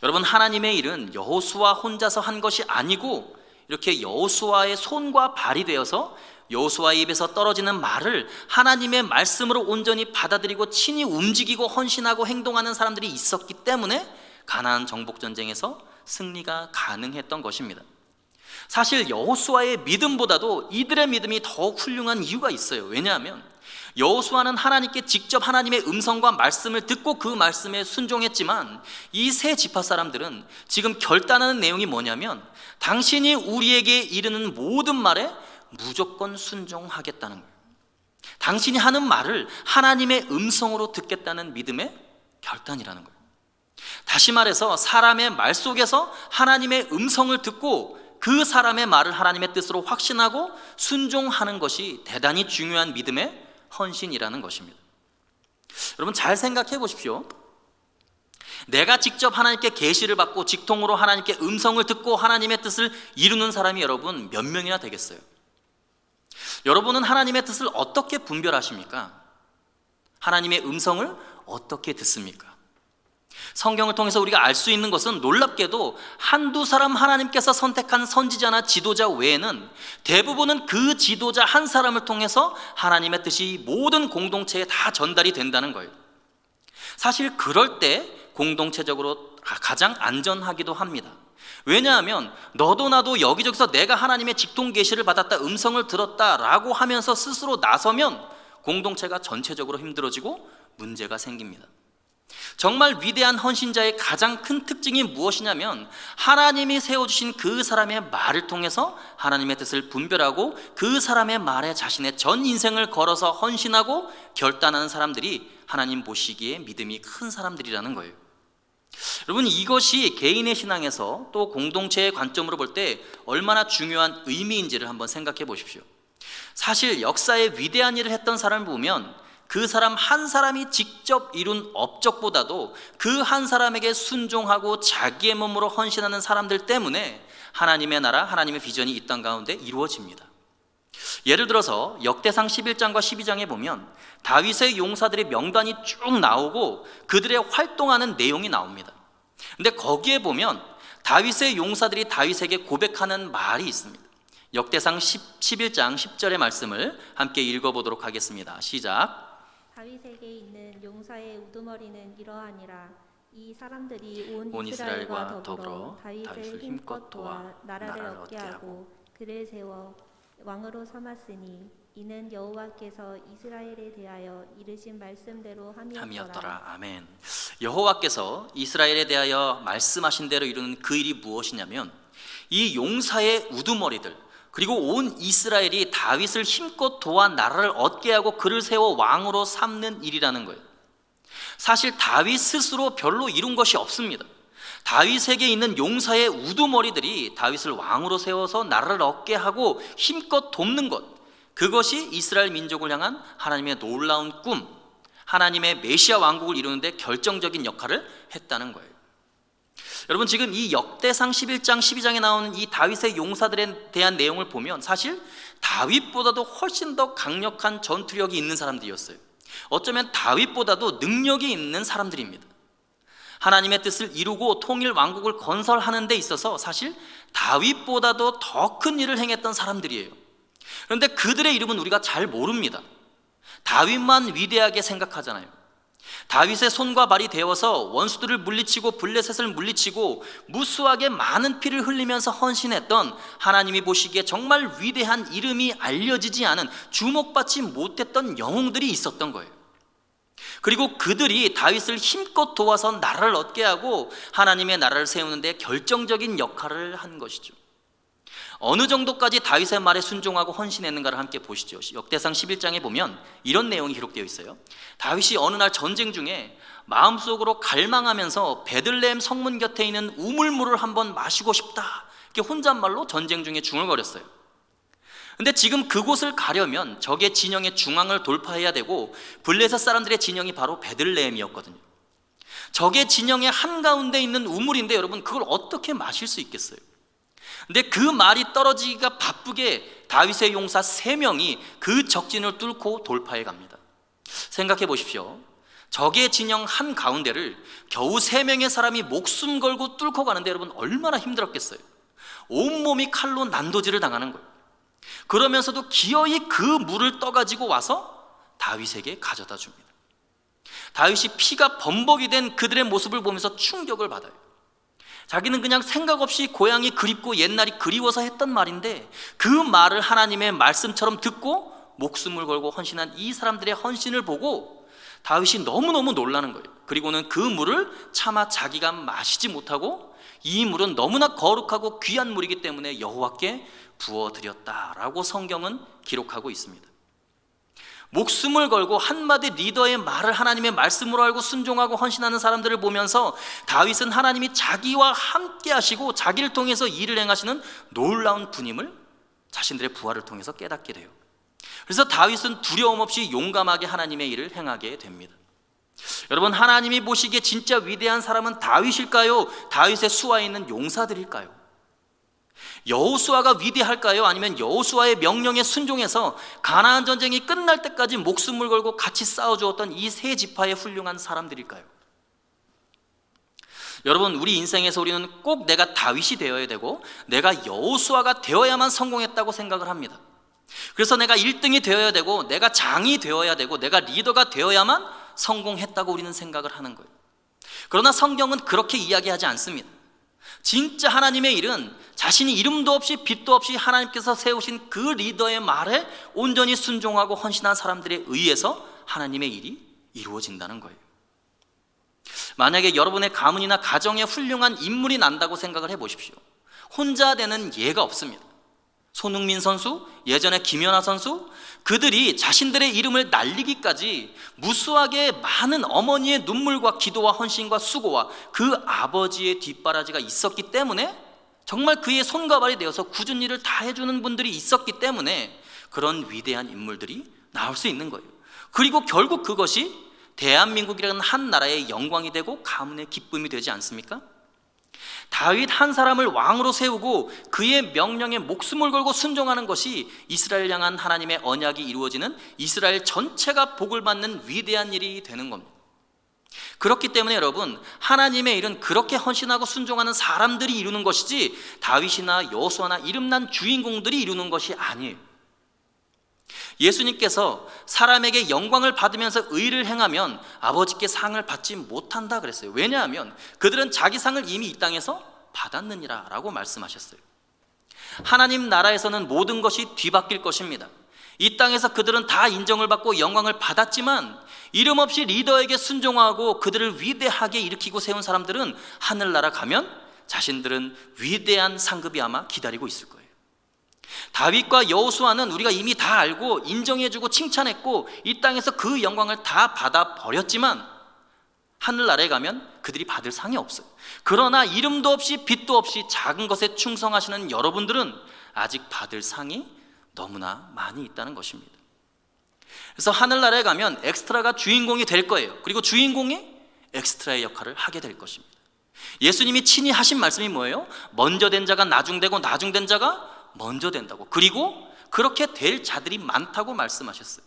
여러분, 하나님의 일은 여호수아 혼자서 한 것이 아니고 이렇게 여호수아의 손과 발이 되어서 여호수아의 입에서 떨어지는 말을 하나님의 말씀으로 온전히 받아들이고 친히 움직이고 헌신하고 행동하는 사람들이 있었기 때문에 가나안 정복 전쟁에서 승리가 가능했던 것입니다. 사실 여호수아의 믿음보다도 이들의 믿음이 더욱 훌륭한 이유가 있어요. 왜냐하면 여호수아는 하나님께 직접 하나님의 음성과 말씀을 듣고 그 말씀에 순종했지만 이 세 지파 사람들은 지금 결단하는 내용이 뭐냐면 당신이 우리에게 이르는 모든 말에 무조건 순종하겠다는 거예요. 당신이 하는 말을 하나님의 음성으로 듣겠다는 믿음의 결단이라는 거예요. 다시 말해서 사람의 말 속에서 하나님의 음성을 듣고 그 사람의 말을 하나님의 뜻으로 확신하고 순종하는 것이 대단히 중요한 믿음의 헌신이라는 것입니다. 여러분, 잘 생각해 보십시오. 내가 직접 하나님께 계시를 받고 직통으로 하나님께 음성을 듣고 하나님의 뜻을 이루는 사람이 여러분 몇 명이나 되겠어요? 여러분은 하나님의 뜻을 어떻게 분별하십니까? 하나님의 음성을 어떻게 듣습니까? 성경을 통해서 우리가 알 수 있는 것은 놀랍게도 한두 사람 하나님께서 선택한 선지자나 지도자 외에는 대부분은 그 지도자 한 사람을 통해서 하나님의 뜻이 모든 공동체에 다 전달이 된다는 거예요. 사실 그럴 때 공동체적으로 가장 안전하기도 합니다. 왜냐하면 너도 나도 여기저기서 내가 하나님의 직통 계시를 받았다, 음성을 들었다라고 하면서 스스로 나서면 공동체가 전체적으로 힘들어지고 문제가 생깁니다. 정말 위대한 헌신자의 가장 큰 특징이 무엇이냐면 하나님이 세워주신 그 사람의 말을 통해서 하나님의 뜻을 분별하고 그 사람의 말에 자신의 전 인생을 걸어서 헌신하고 결단하는 사람들이 하나님 보시기에 믿음이 큰 사람들이라는 거예요. 여러분, 이것이 개인의 신앙에서 또 공동체의 관점으로 볼 때 얼마나 중요한 의미인지를 한번 생각해 보십시오. 사실 역사에 위대한 일을 했던 사람을 보면 그 사람 한 사람이 직접 이룬 업적보다도 그 한 사람에게 순종하고 자기의 몸으로 헌신하는 사람들 때문에 하나님의 나라, 하나님의 비전이 이 땅 가운데 이루어집니다. 예를 들어서 역대상 11장과 12장에 보면 다윗의 용사들의 명단이 쭉 나오고 그들의 활동하는 내용이 나옵니다. 근데 거기에 보면 다윗의 용사들이 다윗에게 고백하는 말이 있습니다. 역대상 11장 10절의 말씀을 함께 읽어보도록 하겠습니다. 시작. 다윗에게 있는 용사의 우두머리는 이러하니라. 이 사람들이 온 온 이스라엘과 이스라엘과 더불어 더불어 다윗을 힘껏 도와 나라를 얻게 하고 그를 세워 왕으로 삼았으니 이는 여호와께서 이스라엘에 대하여 이르신 말씀대로 함이었더라. 함이었더라. 아멘. 여호와께서 이스라엘에 대하여 말씀하신 대로 이루는 그 일이 무엇이냐면 이 용사의 우두머리들 그리고 온 이스라엘이 다윗을 힘껏 도와 나라를 얻게 하고 그를 세워 왕으로 삼는 일이라는 거예요. 사실 다윗 스스로 별로 이룬 것이 없습니다. 다윗에게 있는 용사의 우두머리들이 다윗을 왕으로 세워서 나라를 얻게 하고 힘껏 돕는 것, 그것이 이스라엘 민족을 향한 하나님의 놀라운 꿈, 하나님의 메시아 왕국을 이루는데 결정적인 역할을 했다는 거예요. 여러분, 지금 이 역대상 11장 12장에 나오는 이 다윗의 용사들에 대한 내용을 보면 사실 다윗보다도 훨씬 더 강력한 전투력이 있는 사람들이었어요. 어쩌면 다윗보다도 능력이 있는 사람들입니다. 하나님의 뜻을 이루고 통일 왕국을 건설하는 데 있어서 사실 다윗보다도 더 큰 일을 행했던 사람들이에요. 그런데 그들의 이름은 우리가 잘 모릅니다. 다윗만 위대하게 생각하잖아요. 다윗의 손과 발이 되어서 원수들을 물리치고 블레셋을 물리치고 무수하게 많은 피를 흘리면서 헌신했던 하나님이 보시기에 정말 위대한 이름이 알려지지 않은 주목받지 못했던 영웅들이 있었던 거예요. 그리고 그들이 다윗을 힘껏 도와서 나라를 얻게 하고 하나님의 나라를 세우는 데 결정적인 역할을 한 것이죠. 어느 정도까지 다윗의 말에 순종하고 헌신했는가를 함께 보시죠. 역대상 11장에 보면 이런 내용이 기록되어 있어요. 다윗이 어느 날 전쟁 중에 마음속으로 갈망하면서 베들레헴 성문 곁에 있는 우물물을 한번 마시고 싶다, 이렇게 혼잣말로 전쟁 중에 중얼거렸어요. 근데 지금 그곳을 가려면 적의 진영의 중앙을 돌파해야 되고 블레셋 사람들의 진영이 바로 베들레헴이었거든요. 적의 진영의 한가운데 있는 우물인데 여러분, 그걸 어떻게 마실 수 있겠어요? 근데 그 말이 떨어지기가 바쁘게 다윗의 용사 3명이 그 적진을 뚫고 돌파해 갑니다. 생각해 보십시오. 적의 진영 한가운데를 겨우 3명의 사람이 목숨 걸고 뚫고 가는데 여러분, 얼마나 힘들었겠어요? 온몸이 칼로 난도질을 당하는 거예요. 그러면서도 기어이 그 물을 떠가지고 와서 다윗에게 가져다 줍니다. 다윗이 피가 범벅이 된 그들의 모습을 보면서 충격을 받아요. 자기는 그냥 생각 없이 고향이 그립고 옛날이 그리워서 했던 말인데 그 말을 하나님의 말씀처럼 듣고 목숨을 걸고 헌신한 이 사람들의 헌신을 보고 다윗이 너무너무 놀라는 거예요. 그리고는 그 물을 차마 자기가 마시지 못하고 이 물은 너무나 거룩하고 귀한 물이기 때문에 여호와께 부어드렸다라고 성경은 기록하고 있습니다. 목숨을 걸고 한마디 리더의 말을 하나님의 말씀으로 알고 순종하고 헌신하는 사람들을 보면서 다윗은 하나님이 자기와 함께 하시고 자기를 통해서 일을 행하시는 놀라운 분임을 자신들의 부활을 통해서 깨닫게 돼요. 그래서 다윗은 두려움 없이 용감하게 하나님의 일을 행하게 됩니다. 여러분, 하나님이 보시기에 진짜 위대한 사람은 다윗일까요? 다윗의 수하에 있는 용사들일까요? 여호수아가 위대할까요? 아니면 여호수아의 명령에 순종해서 가나안 전쟁이 끝날 때까지 목숨을 걸고 같이 싸워주었던 이 세 지파의 훌륭한 사람들일까요? 여러분, 우리 인생에서 우리는 꼭 내가 다윗이 되어야 되고 내가 여호수아가 되어야만 성공했다고 생각을 합니다. 그래서 내가 1등이 되어야 되고 내가 장이 되어야 되고 내가 리더가 되어야만 성공했다고 우리는 생각을 하는 거예요. 그러나 성경은 그렇게 이야기하지 않습니다. 진짜 하나님의 일은 자신이 이름도 없이 빛도 없이 하나님께서 세우신 그 리더의 말에 온전히 순종하고 헌신한 사람들에 의해서 하나님의 일이 이루어진다는 거예요. 만약에 여러분의 가문이나 가정에 훌륭한 인물이 난다고 생각을 해보십시오. 혼자 되는 예가 없습니다. 손흥민 선수, 예전에 김연아 선수, 그들이 자신들의 이름을 날리기까지 무수하게 많은 어머니의 눈물과 기도와 헌신과 수고와 그 아버지의 뒷바라지가 있었기 때문에, 정말 그의 손과 발이 되어서 굳은 일을 다 해주는 분들이 있었기 때문에 그런 위대한 인물들이 나올 수 있는 거예요. 그리고 결국 그것이 대한민국이라는 한 나라의 영광이 되고 가문의 기쁨이 되지 않습니까? 다윗 한 사람을 왕으로 세우고 그의 명령에 목숨을 걸고 순종하는 것이 이스라엘 향한 하나님의 언약이 이루어지는, 이스라엘 전체가 복을 받는 위대한 일이 되는 겁니다. 그렇기 때문에 여러분, 하나님의 일은 그렇게 헌신하고 순종하는 사람들이 이루는 것이지 다윗이나 여호수아나 이름난 주인공들이 이루는 것이 아니에요. 예수님께서 사람에게 영광을 받으면서 의를 행하면 아버지께 상을 받지 못한다 그랬어요. 왜냐하면 그들은 자기 상을 이미 이 땅에서 받았느니라 라고 말씀하셨어요. 하나님 나라에서는 모든 것이 뒤바뀔 것입니다. 이 땅에서 그들은 다 인정을 받고 영광을 받았지만 이름 없이 리더에게 순종하고 그들을 위대하게 일으키고 세운 사람들은 하늘나라 가면 자신들은 위대한 상급이 아마 기다리고 있을 거예요. 다윗과 여호수아는 우리가 이미 다 알고 인정해주고 칭찬했고 이 땅에서 그 영광을 다 받아버렸지만 하늘나라에 가면 그들이 받을 상이 없어요. 그러나 이름도 없이 빛도 없이 작은 것에 충성하시는 여러분들은 아직 받을 상이 너무나 많이 있다는 것입니다. 그래서 하늘나라에 가면 엑스트라가 주인공이 될 거예요. 그리고 주인공이 엑스트라의 역할을 하게 될 것입니다. 예수님이 친히 하신 말씀이 뭐예요? 먼저 된 자가 나중되고 나중된 자가 먼저 된다고, 그리고 그렇게 될 자들이 많다고 말씀하셨어요.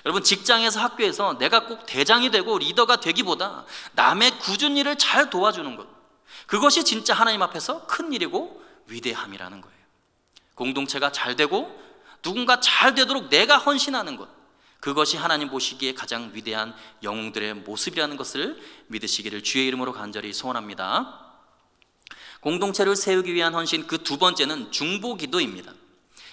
여러분, 직장에서 학교에서 내가 꼭 대장이 되고 리더가 되기보다 남의 굳은 일을 잘 도와주는 것, 그것이 진짜 하나님 앞에서 큰 일이고 위대함이라는 거예요. 공동체가 잘 되고 누군가 잘 되도록 내가 헌신하는 것, 그것이 하나님 보시기에 가장 위대한 영웅들의 모습이라는 것을 믿으시기를 주의 이름으로 간절히 소원합니다. 공동체를 세우기 위한 헌신, 그 두 번째는 중보기도입니다.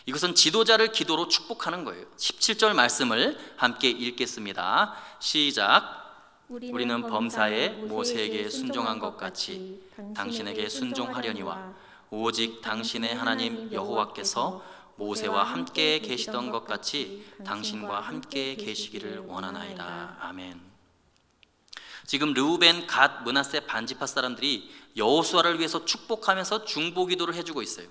이것은 지도자를 기도로 축복하는 거예요. 17절 말씀을 함께 읽겠습니다. 시작. 우리는 범사에 모세에게 순종한 것 같이 당신에게 순종하려니와 오직 당신의 하나님 여호와께서 모세와 함께 계시던 것 같이 당신과 함께 계시기를 원하나이다. 아멘. 지금 르우벤, 갓, 므낫세 반지파 사람들이 여호수아를 위해서 축복하면서 중보기도를 해주고 있어요.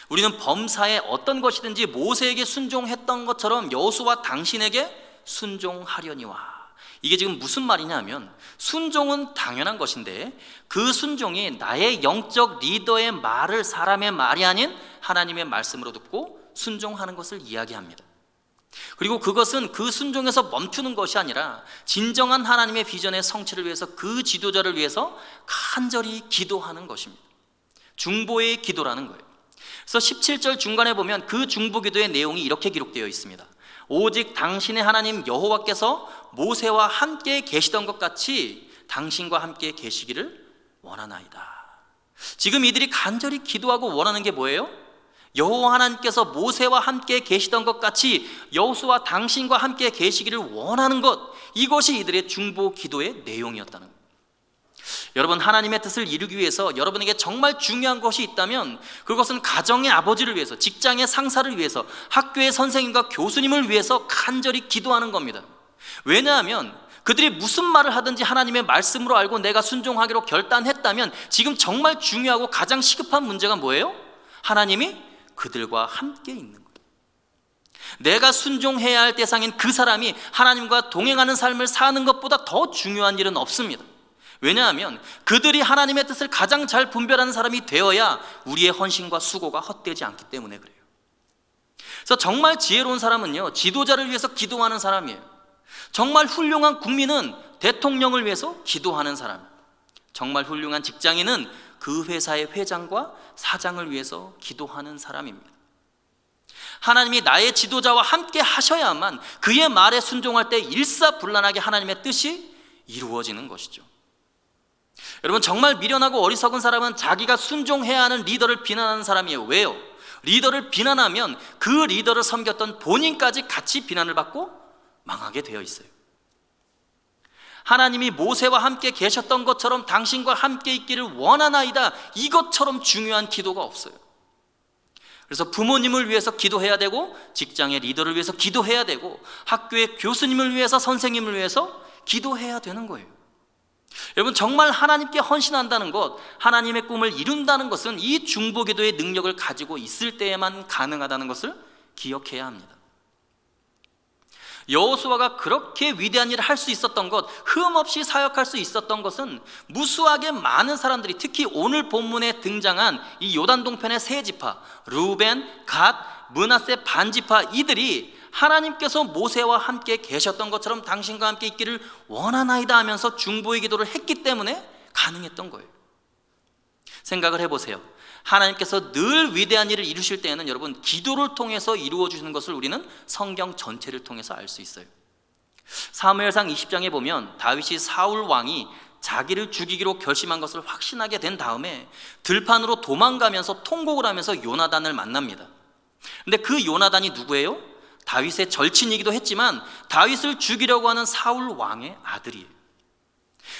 우리는 범사에 어떤 것이든지 모세에게 순종했던 것처럼 여호수아 당신에게 순종하려니와. 이게 지금 무슨 말이냐면, 순종은 당연한 것인데 그 순종이 나의 영적 리더의 말을 사람의 말이 아닌 하나님의 말씀으로 듣고 순종하는 것을 이야기합니다. 그리고 그것은 그 순종에서 멈추는 것이 아니라 진정한 하나님의 비전의 성취를 위해서 그 지도자를 위해서 간절히 기도하는 것입니다. 중보의 기도라는 거예요. 그래서 17절 중간에 보면 그 중보기도의 내용이 이렇게 기록되어 있습니다. 오직 당신의 하나님 여호와께서 모세와 함께 계시던 것 같이 당신과 함께 계시기를 원하나이다. 지금 이들이 간절히 기도하고 원하는 게 뭐예요? 여호와 하나님께서 모세와 함께 계시던 것 같이 여호수아 당신과 함께 계시기를 원하는 것, 이것이 이들의 중보 기도의 내용이었다는 거예요. 여러분, 하나님의 뜻을 이루기 위해서 여러분에게 정말 중요한 것이 있다면 그것은 가정의 아버지를 위해서, 직장의 상사를 위해서, 학교의 선생님과 교수님을 위해서 간절히 기도하는 겁니다. 왜냐하면 그들이 무슨 말을 하든지 하나님의 말씀으로 알고 내가 순종하기로 결단했다면 지금 정말 중요하고 가장 시급한 문제가 뭐예요? 하나님이 그들과 함께 있는 거예요. 내가 순종해야 할 대상인 그 사람이 하나님과 동행하는 삶을 사는 것보다 더 중요한 일은 없습니다. 왜냐하면 그들이 하나님의 뜻을 가장 잘 분별하는 사람이 되어야 우리의 헌신과 수고가 헛되지 않기 때문에 그래요. 그래서 정말 지혜로운 사람은요, 지도자를 위해서 기도하는 사람이에요. 정말 훌륭한 국민은 대통령을 위해서 기도하는 사람, 정말 훌륭한 직장인은 그 회사의 회장과 사장을 위해서 기도하는 사람입니다. 하나님이 나의 지도자와 함께 하셔야만 그의 말에 순종할 때 일사불란하게 하나님의 뜻이 이루어지는 것이죠. 여러분, 정말 미련하고 어리석은 사람은 자기가 순종해야 하는 리더를 비난하는 사람이에요. 왜요? 리더를 비난하면 그 리더를 섬겼던 본인까지 같이 비난을 받고 망하게 되어 있어요. 하나님이 모세와 함께 계셨던 것처럼 당신과 함께 있기를 원하나이다. 이것처럼 중요한 기도가 없어요. 그래서 부모님을 위해서 기도해야 되고, 직장의 리더를 위해서 기도해야 되고, 학교의 교수님을 위해서, 선생님을 위해서 기도해야 되는 거예요. 여러분, 정말 하나님께 헌신한다는 것, 하나님의 꿈을 이룬다는 것은 이 중보기도의 능력을 가지고 있을 때에만 가능하다는 것을 기억해야 합니다. 여호수아가 그렇게 위대한 일을 할 수 있었던 것, 흠없이 사역할 수 있었던 것은 무수하게 많은 사람들이, 특히 오늘 본문에 등장한 이 요단 동편의 세 지파, 루벤, 갓, 므낫세 반지파, 이들이 하나님께서 모세와 함께 계셨던 것처럼 당신과 함께 있기를 원하나이다 하면서 중보의 기도를 했기 때문에 가능했던 거예요. 생각을 해보세요. 하나님께서 늘 위대한 일을 이루실 때에는 여러분, 기도를 통해서 이루어 주시는 것을 우리는 성경 전체를 통해서 알 수 있어요. 사무엘상 20장에 보면 다윗이 사울 왕이 자기를 죽이기로 결심한 것을 확신하게 된 다음에 들판으로 도망가면서 통곡을 하면서 요나단을 만납니다. 근데 그 요나단이 누구예요? 다윗의 절친이기도 했지만 다윗을 죽이려고 하는 사울 왕의 아들이에요.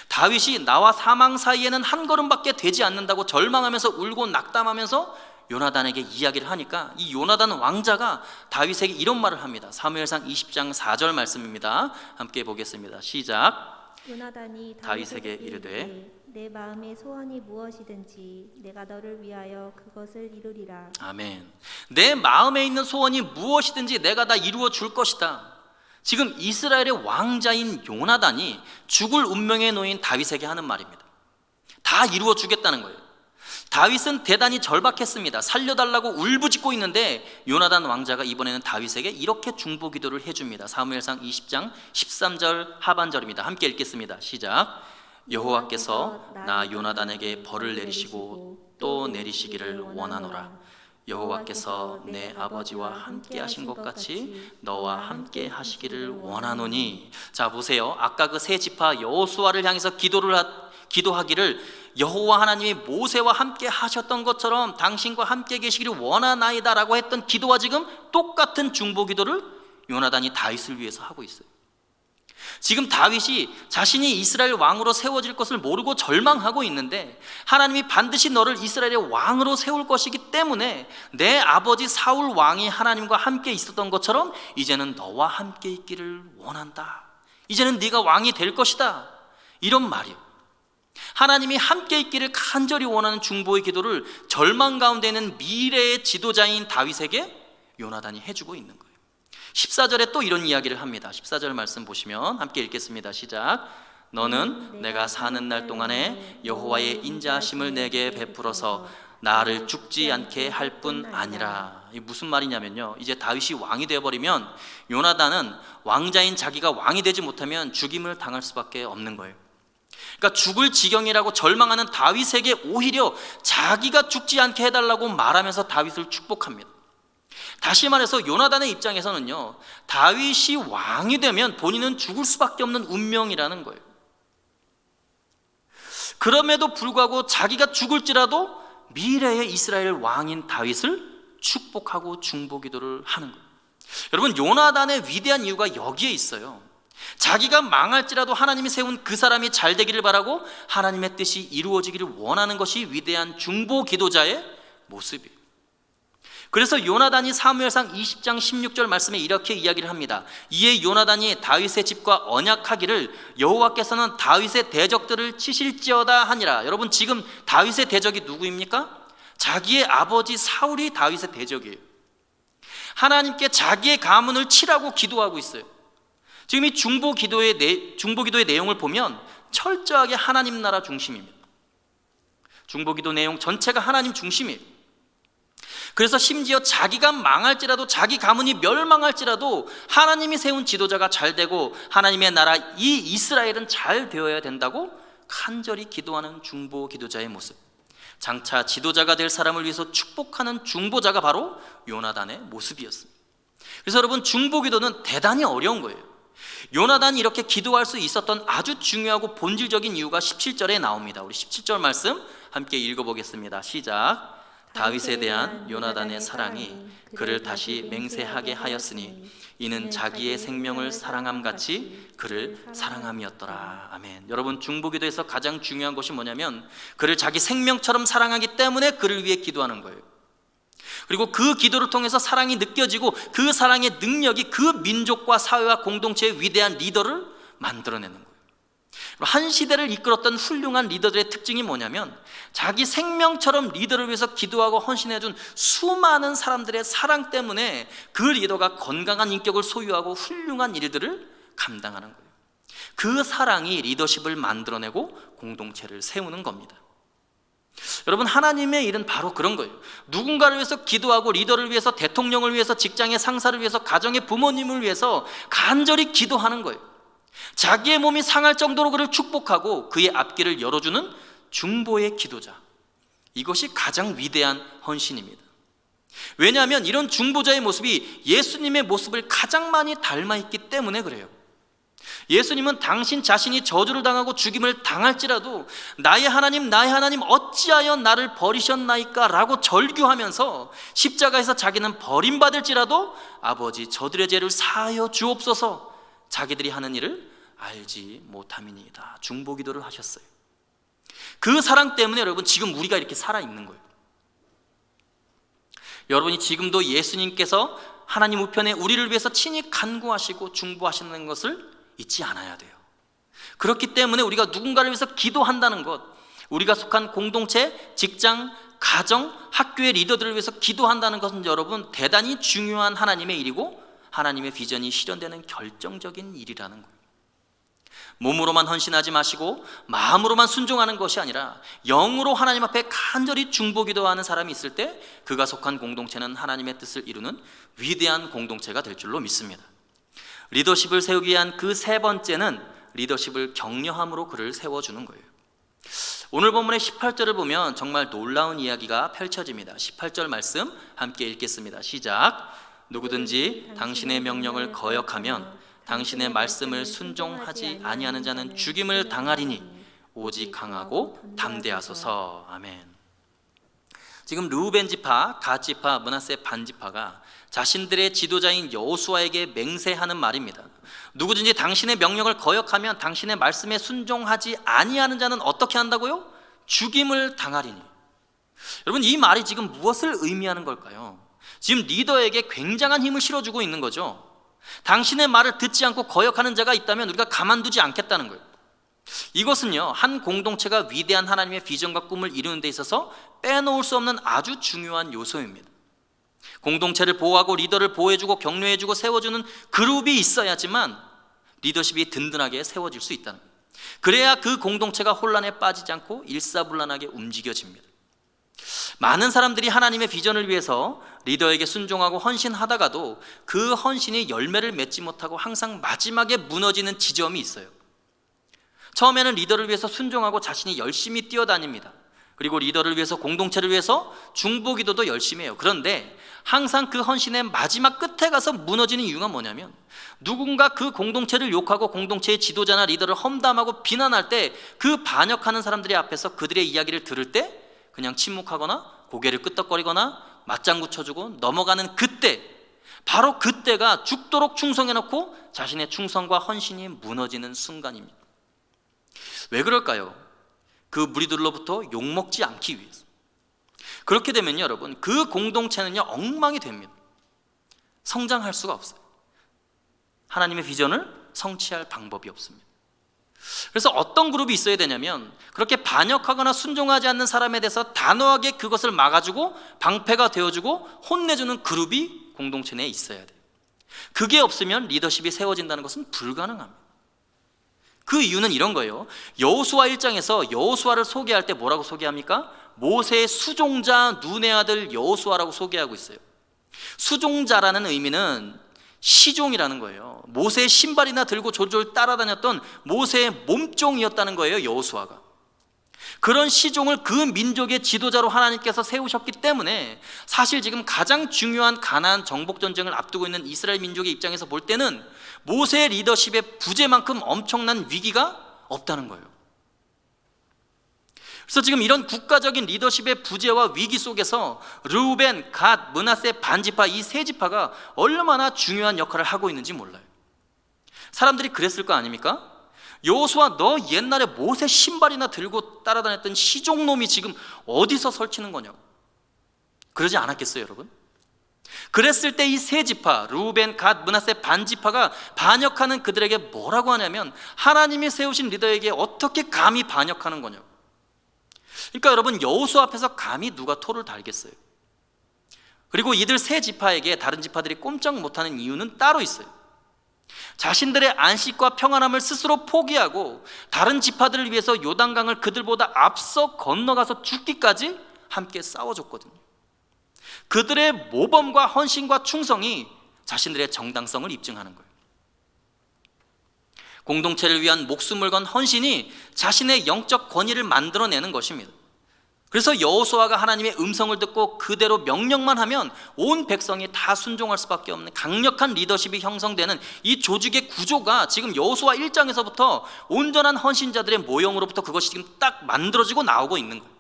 다윗이 나와 사망 사이에는 한 걸음밖에 되지 않는다고 절망하면서 울고 낙담하면서 요나단에게 이야기를 하니까 이 요나단 왕자가 다윗에게 이런 말을 합니다. 사무엘상 20장 4절 말씀입니다. 함께 보겠습니다. 시작. 요나단이 다윗에게 이르되 내 마음의 소원이 무엇이든지 내가 너를 위하여 그것을 이루리라. 아멘. 내 마음에 있는 소원이 무엇이든지 내가 다 이루어 줄 것이다. 지금 이스라엘의 왕자인 요나단이 죽을 운명에 놓인 다윗에게 하는 말입니다. 다 이루어 주겠다는 거예요. 다윗은 대단히 절박했습니다. 살려달라고 울부짖고 있는데 요나단 왕자가 이번에는 다윗에게 이렇게 중보 기도를 해줍니다. 사무엘상 20장 13절 하반절입니다. 함께 읽겠습니다. 시작. 여호와께서 나 요나단에게 벌을 내리시고 또 내리시기를 원하노라. 여호와께서 내 아버지와 함께 하신 것 같이 너와 함께 하시기를 원하노니. 자, 보세요. 아까 그 세 지파 여호수아를 향해서 기도하기를 여호와 하나님이 모세와 함께 하셨던 것처럼 당신과 함께 계시기를 원하나이다라고 했던 기도와 지금 똑같은 중보 기도를 요나단이 다윗을 위해서 하고 있어요. 지금 다윗이 자신이 이스라엘 왕으로 세워질 것을 모르고 절망하고 있는데 하나님이 반드시 너를 이스라엘의 왕으로 세울 것이기 때문에 내 아버지 사울 왕이 하나님과 함께 있었던 것처럼 이제는 너와 함께 있기를 원한다. 이제는 네가 왕이 될 것이다. 이런 말이에요. 하나님이 함께 있기를 간절히 원하는 중보의 기도를 절망 가운데 있는 미래의 지도자인 다윗에게 요나단이 해주고 있는 거예요. 14절에 또 이런 이야기를 합니다. 14절 말씀 보시면 함께 읽겠습니다. 시작. 너는 내가 사는 날 동안에 여호와의 인자하심을 내게 베풀어서 나를 죽지 않게 할 뿐 아니라. 이게 무슨 말이냐면요, 이제 다윗이 왕이 되어버리면 요나단은 왕자인 자기가 왕이 되지 못하면 죽임을 당할 수밖에 없는 거예요. 그러니까 죽을 지경이라고 절망하는 다윗에게 오히려 자기가 죽지 않게 해달라고 말하면서 다윗을 축복합니다. 다시 말해서 요나단의 입장에서는요, 다윗이 왕이 되면 본인은 죽을 수밖에 없는 운명이라는 거예요. 그럼에도 불구하고 자기가 죽을지라도 미래의 이스라엘 왕인 다윗을 축복하고 중보기도를 하는 거예요. 여러분, 요나단의 위대한 이유가 여기에 있어요. 자기가 망할지라도 하나님이 세운 그 사람이 잘 되기를 바라고 하나님의 뜻이 이루어지기를 원하는 것이 위대한 중보기도자의 모습이에요. 그래서 요나단이 사무엘상 20장 16절 말씀에 이렇게 이야기를 합니다. 이에 요나단이 다윗의 집과 언약하기를 여호와께서는 다윗의 대적들을 치실지어다 하니라. 여러분, 지금 다윗의 대적이 누구입니까? 자기의 아버지 사울이 다윗의 대적이에요. 하나님께 자기의 가문을 치라고 기도하고 있어요. 지금 이 중보기도의 내용을 보면 철저하게 하나님 나라 중심입니다. 중보기도 내용 전체가 하나님 중심이에요. 그래서 심지어 자기가 망할지라도, 자기 가문이 멸망할지라도 하나님이 세운 지도자가 잘 되고 하나님의 나라 이 이스라엘은 잘 되어야 된다고 간절히 기도하는 중보 기도자의 모습, 장차 지도자가 될 사람을 위해서 축복하는 중보자가 바로 요나단의 모습이었습니다. 그래서 여러분, 중보 기도는 대단히 어려운 거예요. 요나단이 이렇게 기도할 수 있었던 아주 중요하고 본질적인 이유가 17절에 나옵니다. 우리 17절 말씀 함께 읽어보겠습니다. 시작. 다윗에 대한 요나단의 사랑이 그를 다시 맹세하게 하였으니 이는 자기의 생명을 사랑함 같이 그를 사랑함이었더라. 아멘. 여러분, 중보기도에서 가장 중요한 것이 뭐냐면 그를 자기 생명처럼 사랑하기 때문에 그를 위해 기도하는 거예요. 그리고 그 기도를 통해서 사랑이 느껴지고 그 사랑의 능력이 그 민족과 사회와 공동체의 위대한 리더를 만들어내는 거예요. 한 시대를 이끌었던 훌륭한 리더들의 특징이 뭐냐면 자기 생명처럼 리더를 위해서 기도하고 헌신해준 수많은 사람들의 사랑 때문에 그 리더가 건강한 인격을 소유하고 훌륭한 일들을 감당하는 거예요. 그 사랑이 리더십을 만들어내고 공동체를 세우는 겁니다. 여러분, 하나님의 일은 바로 그런 거예요. 누군가를 위해서 기도하고 리더를 위해서, 대통령을 위해서, 직장의 상사를 위해서, 가정의 부모님을 위해서 간절히 기도하는 거예요. 자기의 몸이 상할 정도로 그를 축복하고 그의 앞길을 열어주는 중보의 기도자, 이것이 가장 위대한 헌신입니다. 왜냐하면 이런 중보자의 모습이 예수님의 모습을 가장 많이 닮아있기 때문에 그래요. 예수님은 당신 자신이 저주를 당하고 죽임을 당할지라도 나의 하나님 어찌하여 나를 버리셨나이까 라고 절규하면서 십자가에서 자기는 버림받을지라도 아버지 저들의 죄를 사하여 주옵소서, 자기들이 하는 일을 알지 못함이니이다, 중보기도를 하셨어요. 그 사랑 때문에 여러분 지금 우리가 이렇게 살아있는 거예요. 여러분이 지금도 예수님께서 하나님 우편에 우리를 위해서 친히 간구하시고 중보하시는 것을 잊지 않아야 돼요. 그렇기 때문에 우리가 누군가를 위해서 기도한다는 것, 우리가 속한 공동체, 직장, 가정, 학교의 리더들을 위해서 기도한다는 것은 여러분 대단히 중요한 하나님의 일이고 하나님의 비전이 실현되는 결정적인 일이라는 거예요. 몸으로만 헌신하지 마시고 마음으로만 순종하는 것이 아니라 영으로 하나님 앞에 간절히 중보기도하는 사람이 있을 때 그가 속한 공동체는 하나님의 뜻을 이루는 위대한 공동체가 될 줄로 믿습니다. 리더십을 세우기 위한 그 세 번째는 리더십을 격려함으로 그를 세워주는 거예요. 오늘 본문의 18절을 보면 정말 놀라운 이야기가 펼쳐집니다. 18절 말씀 함께 읽겠습니다. 시작. 누구든지 당신의 명령을 거역하면 당신의 말씀을 순종하지 아니하는 자는 죽임을 당하리니 오직 강하고 담대하소서. 아멘. 지금 르우벤 지파, 갓 지파, 므낫세 반 지파가 자신들의 지도자인 여호수아에게 맹세하는 말입니다. 누구든지 당신의 명령을 거역하면 당신의 말씀에 순종하지 아니하는 자는 어떻게 한다고요? 죽임을 당하리니. 여러분, 이 말이 지금 무엇을 의미하는 걸까요? 지금 리더에게 굉장한 힘을 실어주고 있는 거죠. 당신의 말을 듣지 않고 거역하는 자가 있다면 우리가 가만두지 않겠다는 거예요. 이것은요, 한 공동체가 위대한 하나님의 비전과 꿈을 이루는 데 있어서 빼놓을 수 없는 아주 중요한 요소입니다. 공동체를 보호하고 리더를 보호해주고 격려해주고 세워주는 그룹이 있어야지만 리더십이 든든하게 세워질 수 있다는 거예요. 그래야 그 공동체가 혼란에 빠지지 않고 일사불란하게 움직여집니다. 많은 사람들이 하나님의 비전을 위해서 리더에게 순종하고 헌신하다가도 그 헌신이 열매를 맺지 못하고 항상 마지막에 무너지는 지점이 있어요. 처음에는 리더를 위해서 순종하고 자신이 열심히 뛰어다닙니다. 그리고 리더를 위해서, 공동체를 위해서 중보기도도 열심히 해요. 그런데 항상 그 헌신의 마지막 끝에 가서 무너지는 이유가 뭐냐면 누군가 그 공동체를 욕하고 공동체의 지도자나 리더를 험담하고 비난할 때 그 반역하는 사람들의 앞에서 그들의 이야기를 들을 때 그냥 침묵하거나 고개를 끄덕거리거나 맞장구 쳐주고 넘어가는 그때, 바로 그때가 죽도록 충성해놓고 자신의 충성과 헌신이 무너지는 순간입니다. 왜 그럴까요? 그 무리들로부터 욕먹지 않기 위해서. 그렇게 되면요, 여러분, 그 공동체는요 엉망이 됩니다. 성장할 수가 없어요. 하나님의 비전을 성취할 방법이 없습니다. 그래서 어떤 그룹이 있어야 되냐면 그렇게 반역하거나 순종하지 않는 사람에 대해서 단호하게 그것을 막아주고 방패가 되어주고 혼내주는 그룹이 공동체 내에 있어야 돼요. 그게 없으면 리더십이 세워진다는 것은 불가능합니다. 그 이유는 이런 거예요. 여호수아 1장에서 여호수아를 소개할 때 뭐라고 소개합니까? 모세의 수종자 눈의 아들 여호수아라고 소개하고 있어요. 수종자라는 의미는 시종이라는 거예요. 모세의 신발이나 들고 졸졸 따라다녔던 모세의 몸종이었다는 거예요, 여호수아가. 그런 시종을 그 민족의 지도자로 하나님께서 세우셨기 때문에 사실 지금 가장 중요한 가나안 정복 전쟁을 앞두고 있는 이스라엘 민족의 입장에서 볼 때는 모세의 리더십의 부재만큼 엄청난 위기가 없다는 거예요. 그래서 지금 이런 국가적인 리더십의 부재와 위기 속에서 르우벤, 갓, 므낫세 반지파 이 세 지파가 얼마나 중요한 역할을 하고 있는지 몰라요. 사람들이 그랬을 거 아닙니까? 여호수아, 너 옛날에 모세 신발이나 들고 따라다녔던 시종놈이 지금 어디서 설치는 거냐고. 그러지 않았겠어요, 여러분? 그랬을 때 이 세 지파, 르우벤, 갓, 므낫세 반지파가 반역하는 그들에게 뭐라고 하냐면 하나님이 세우신 리더에게 어떻게 감히 반역하는 거냐고. 그러니까 여러분, 여호수아 앞에서 감히 누가 토를 달겠어요? 그리고 이들 세 지파에게 다른 지파들이 꼼짝 못하는 이유는 따로 있어요. 자신들의 안식과 평안함을 스스로 포기하고 다른 지파들을 위해서 요단강을 그들보다 앞서 건너가서 죽기까지 함께 싸워줬거든요. 그들의 모범과 헌신과 충성이 자신들의 정당성을 입증하는 거예요. 공동체를 위한 목숨을 건 헌신이 자신의 영적 권위를 만들어내는 것입니다. 그래서 여호수아가 하나님의 음성을 듣고 그대로 명령만 하면 온 백성이 다 순종할 수밖에 없는 강력한 리더십이 형성되는 이 조직의 구조가 지금 여호수아 1장에서부터 온전한 헌신자들의 모형으로부터 그것이 지금 딱 만들어지고 나오고 있는 거예요.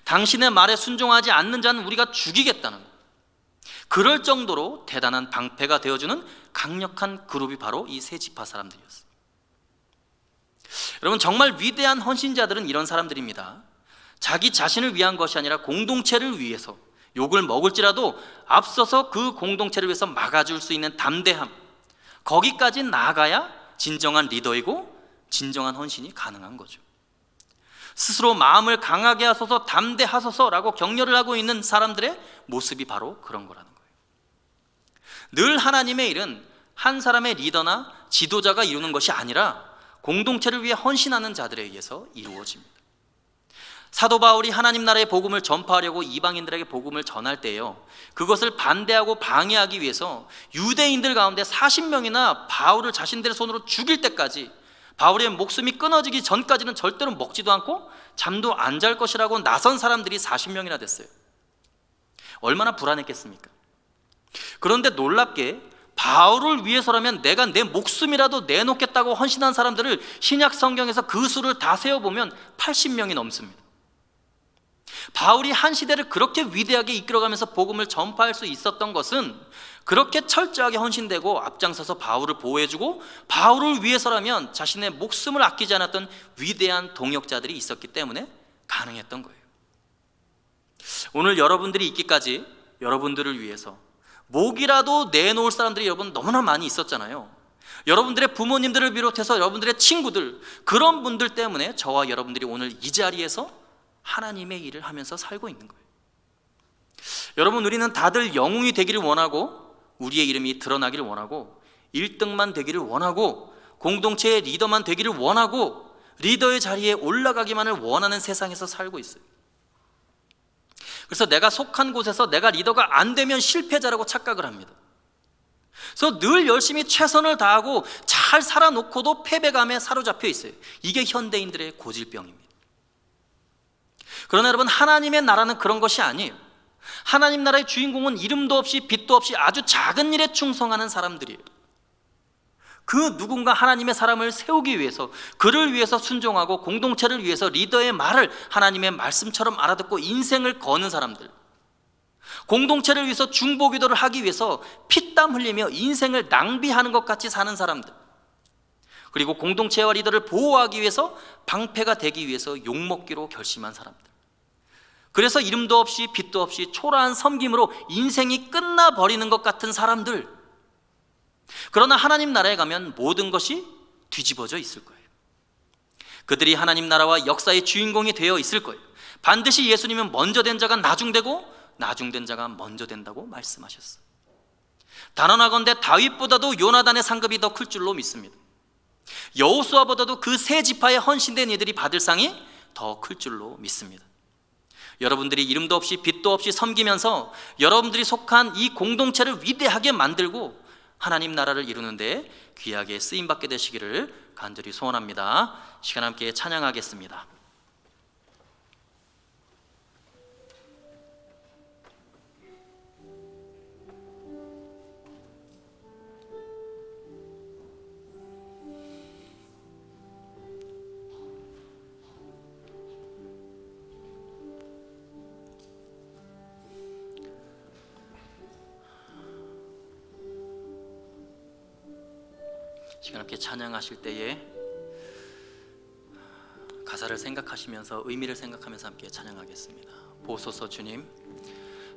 당신의 말에 순종하지 않는 자는 우리가 죽이겠다는 거예요. 그럴 정도로 대단한 방패가 되어주는 강력한 그룹이 바로 이 세 지파 사람들이었어요. 여러분, 정말 위대한 헌신자들은 이런 사람들입니다. 자기 자신을 위한 것이 아니라 공동체를 위해서 욕을 먹을지라도 앞서서 그 공동체를 위해서 막아줄 수 있는 담대함, 거기까지 나아가야 진정한 리더이고 진정한 헌신이 가능한 거죠. 스스로 마음을 강하게 하소서, 담대하소서라고 격려를 하고 있는 사람들의 모습이 바로 그런 거라는 거예요. 늘 하나님의 일은 한 사람의 리더나 지도자가 이루는 것이 아니라 공동체를 위해 헌신하는 자들에 의해서 이루어집니다. 사도 바울이 하나님 나라의 복음을 전파하려고 이방인들에게 복음을 전할 때요, 그것을 반대하고 방해하기 위해서 유대인들 가운데 40명이나 바울을 자신들의 손으로 죽일 때까지, 바울의 목숨이 끊어지기 전까지는 절대로 먹지도 않고 잠도 안 잘 것이라고 나선 사람들이 40명이나 됐어요. 얼마나 불안했겠습니까? 그런데 놀랍게 바울을 위해서라면 내가 내 목숨이라도 내놓겠다고 헌신한 사람들을 신약 성경에서 그 수를 다 세어보면 80명이 넘습니다. 바울이 한 시대를 그렇게 위대하게 이끌어가면서 복음을 전파할 수 있었던 것은 그렇게 철저하게 헌신되고 앞장서서 바울을 보호해주고 바울을 위해서라면 자신의 목숨을 아끼지 않았던 위대한 동역자들이 있었기 때문에 가능했던 거예요. 오늘 여러분들이 있기까지 여러분들을 위해서 목이라도 내놓을 사람들이 여러분 너무나 많이 있었잖아요. 여러분들의 부모님들을 비롯해서 여러분들의 친구들, 그런 분들 때문에 저와 여러분들이 오늘 이 자리에서 하나님의 일을 하면서 살고 있는 거예요. 여러분, 우리는 다들 영웅이 되기를 원하고 우리의 이름이 드러나기를 원하고 1등만 되기를 원하고 공동체의 리더만 되기를 원하고 리더의 자리에 올라가기만을 원하는 세상에서 살고 있어요. 그래서 내가 속한 곳에서 내가 리더가 안 되면 실패자라고 착각을 합니다. 그래서 늘 열심히 최선을 다하고 잘 살아놓고도 패배감에 사로잡혀 있어요. 이게 현대인들의 고질병입니다. 그러나 여러분, 하나님의 나라는 그런 것이 아니에요. 하나님 나라의 주인공은 이름도 없이 빛도 없이 아주 작은 일에 충성하는 사람들이에요. 그 누군가 하나님의 사람을 세우기 위해서, 그를 위해서 순종하고 공동체를 위해서 리더의 말을 하나님의 말씀처럼 알아듣고 인생을 거는 사람들, 공동체를 위해서 중보기도를 하기 위해서 피땀 흘리며 인생을 낭비하는 것 같이 사는 사람들, 그리고 공동체와 리더를 보호하기 위해서 방패가 되기 위해서 욕먹기로 결심한 사람들, 그래서 이름도 없이 빛도 없이 초라한 섬김으로 인생이 끝나버리는 것 같은 사람들. 그러나 하나님 나라에 가면 모든 것이 뒤집어져 있을 거예요. 그들이 하나님 나라와 역사의 주인공이 되어 있을 거예요. 반드시 예수님은 먼저 된 자가 나중되고 나중된 자가 먼저 된다고 말씀하셨어요. 단언하건대 다윗보다도 요나단의 상급이 더 클 줄로 믿습니다. 여호수아보다도 그 세 지파에 헌신된 이들이 받을 상이 더 클 줄로 믿습니다. 여러분들이 이름도 없이 빛도 없이 섬기면서 여러분들이 속한 이 공동체를 위대하게 만들고 하나님 나라를 이루는 데 귀하게 쓰임받게 되시기를 간절히 소원합니다. 시간 함께 찬양하겠습니다. 시간 함께 찬양하실 때에 가사를 생각하시면서 의미를 생각하면서 함께 찬양하겠습니다. 보소서 주님,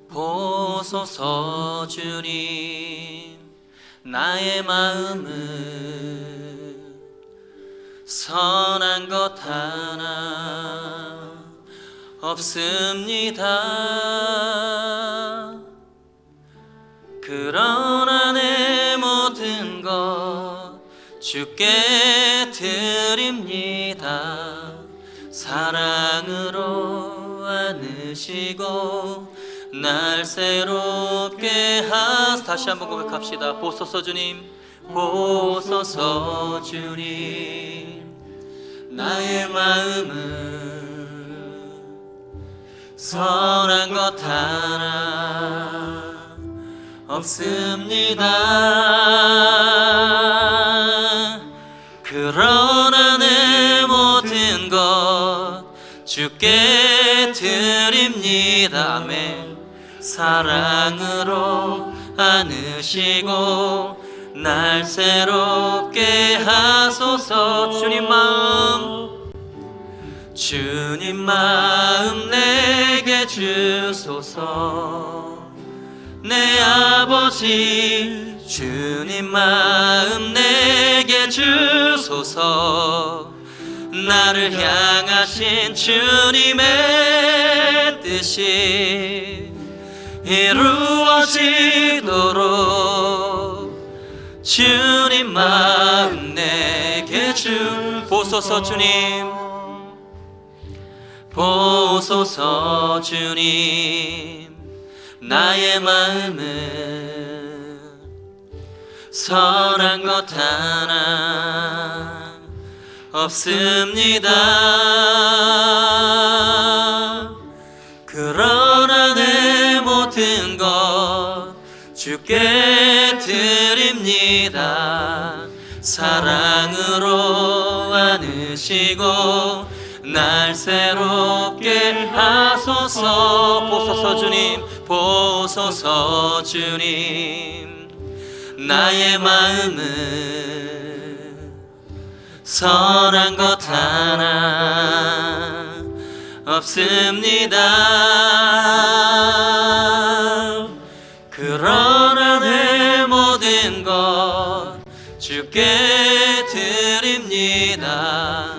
보소서 주님, 나의 마음은 선한 것 하나 없습니다. 그러나 내 모든 것 주께 드립니다. 사랑으로 안으시고 날 새롭게 하사. 다시 한번 고백합시다. 보소서 주님, 보소서 주님, 나의 마음은 선한 것 하나 없습니다. 그러나 내 모든 것 주께 드립니다. 아멘. 사랑으로 안으시고 날 새롭게 하소서. 주님 마음 내게 주소서. 내 아버지 주님 마음 내게 주소서. 나를 향하신 주님의 뜻이 이루어지도록 주님 마음 내게 보소서. 주님, 보소서 주님, 나의 마음은 선한 것 하나 없습니다. 그러나 내 모든 것 주께 드립니다. 사랑으로 안으시고 날 새롭게 하소서. 보소서 주님, 보소서 주님, 나의 마음은 선한 것 하나 없습니다. 그러나 내 모든 것 주께 드립니다.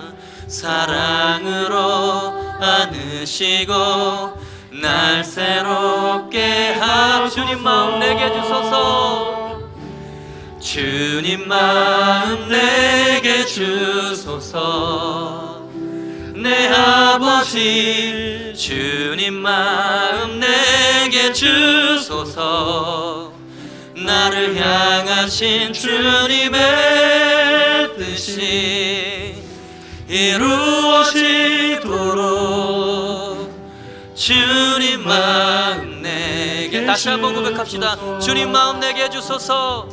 사랑으로 안으시고 날 새롭게 주님 마음 내게 주소서. 주님 마음 내게 주소서. 내 아버지 주님 마음 내게 주소서. 나를 향하신 주님의 뜻이 이루어지도록 주님 마음 내게. 다시 한번 고백합시다. 주님 마음 내게 주소서.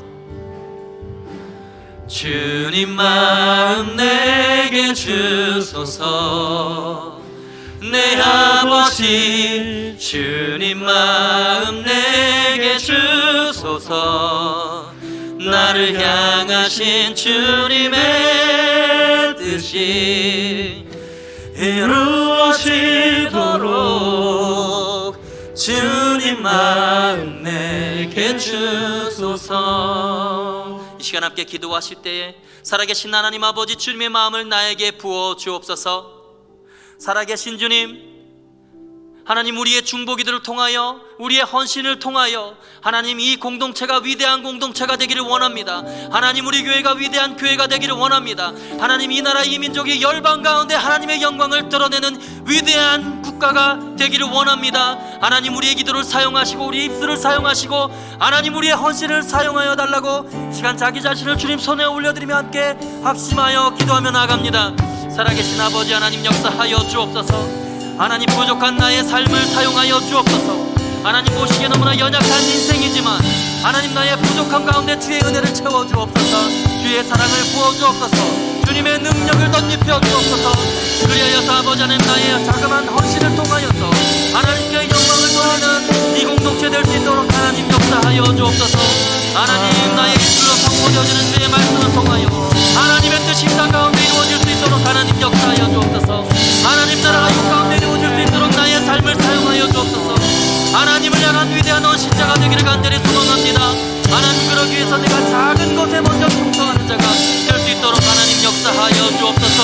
주님 마음 내게 주소서. 내 아버지 주님 마음 내게 주소서. 나를 향하신 주님의 뜻이 이루어지도록 주님 마음 내게 주소서. 이 시간 함께 기도하실 때에 살아계신 하나님 아버지 주님의 마음을 나에게 부어 주옵소서. 살아계신 주님, 하나님 우리의 중보기도를 통하여 우리의 헌신을 통하여 하나님 이 공동체가 위대한 공동체가 되기를 원합니다. 하나님 우리 교회가 위대한 교회가 되기를 원합니다. 하나님 이 나라 이 민족이 열방 가운데 하나님의 영광을 드러내는 위대한 국가가 되기를 원합니다. 하나님 우리의 기도를 사용하시고 우리의 입술을 사용하시고 하나님 우리의 헌신을 사용하여 달라고 시간 자기 자신을 주님 손에 올려드리며 함께 합심하여 기도하며 나아갑니다. 살아계신 아버지 하나님 역사하여 주옵소서. 하나님 부족한 나의 삶을 사용하여 주옵소서. 하나님 보시기에 너무나 연약한 인생이지만 하나님 나의 부족함 가운데 주의 은혜를 채워 주옵소서. 주의 사랑을 부어 주옵소서. 주님의 능력을 덧입혀 주옵소서. 그리하여서 아버지 하나님 나의 자그마한 헌신을 통하여서 하나님께 영광을 돌리는 이 공동체 될 수 있도록 하나님 역사하여 주옵소서. 하나님 나의 입술로 선포되어지는 주의 말씀을 통하여 뜻이 이 땅 가운데 이루어질 수 있도록 하나님 역사하여 주옵소서. 하나님 나라가 이 가운데 이루어질 수 있도록 나의 삶을 사용하여 주옵소서. 하나님을 향한 위대한 헌신자가 되기를 간절히 소망합니다. 하나님, 그러기 위해서 내가 작은 것에 먼저 충성하는 자가 될 수 있도록 하나님 역사하여 주옵소서.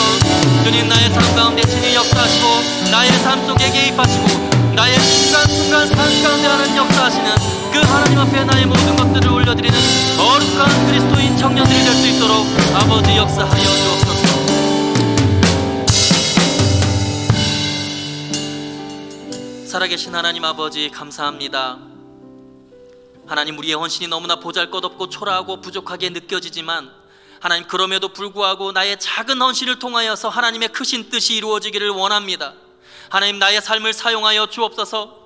주님, 나의 삶 가운데 친히 역사하시고 나의 삶 속에 개입하시고 나의 순간순간 삶 가운데 하나님 역사하시는 그 하나님 앞에 나의 모든 것들을 올려드리는 거룩한 그리스도인 청년들이 될 수 있도록 아버지 역사하여 주옵소서. 살아계신 하나님 아버지, 감사합니다. 하나님, 우리의 헌신이 너무나 보잘것없고 초라하고 부족하게 느껴지지만 하나님, 그럼에도 불구하고 나의 작은 헌신을 통하여서 하나님의 크신 뜻이 이루어지기를 원합니다. 하나님, 나의 삶을 사용하여 주옵소서.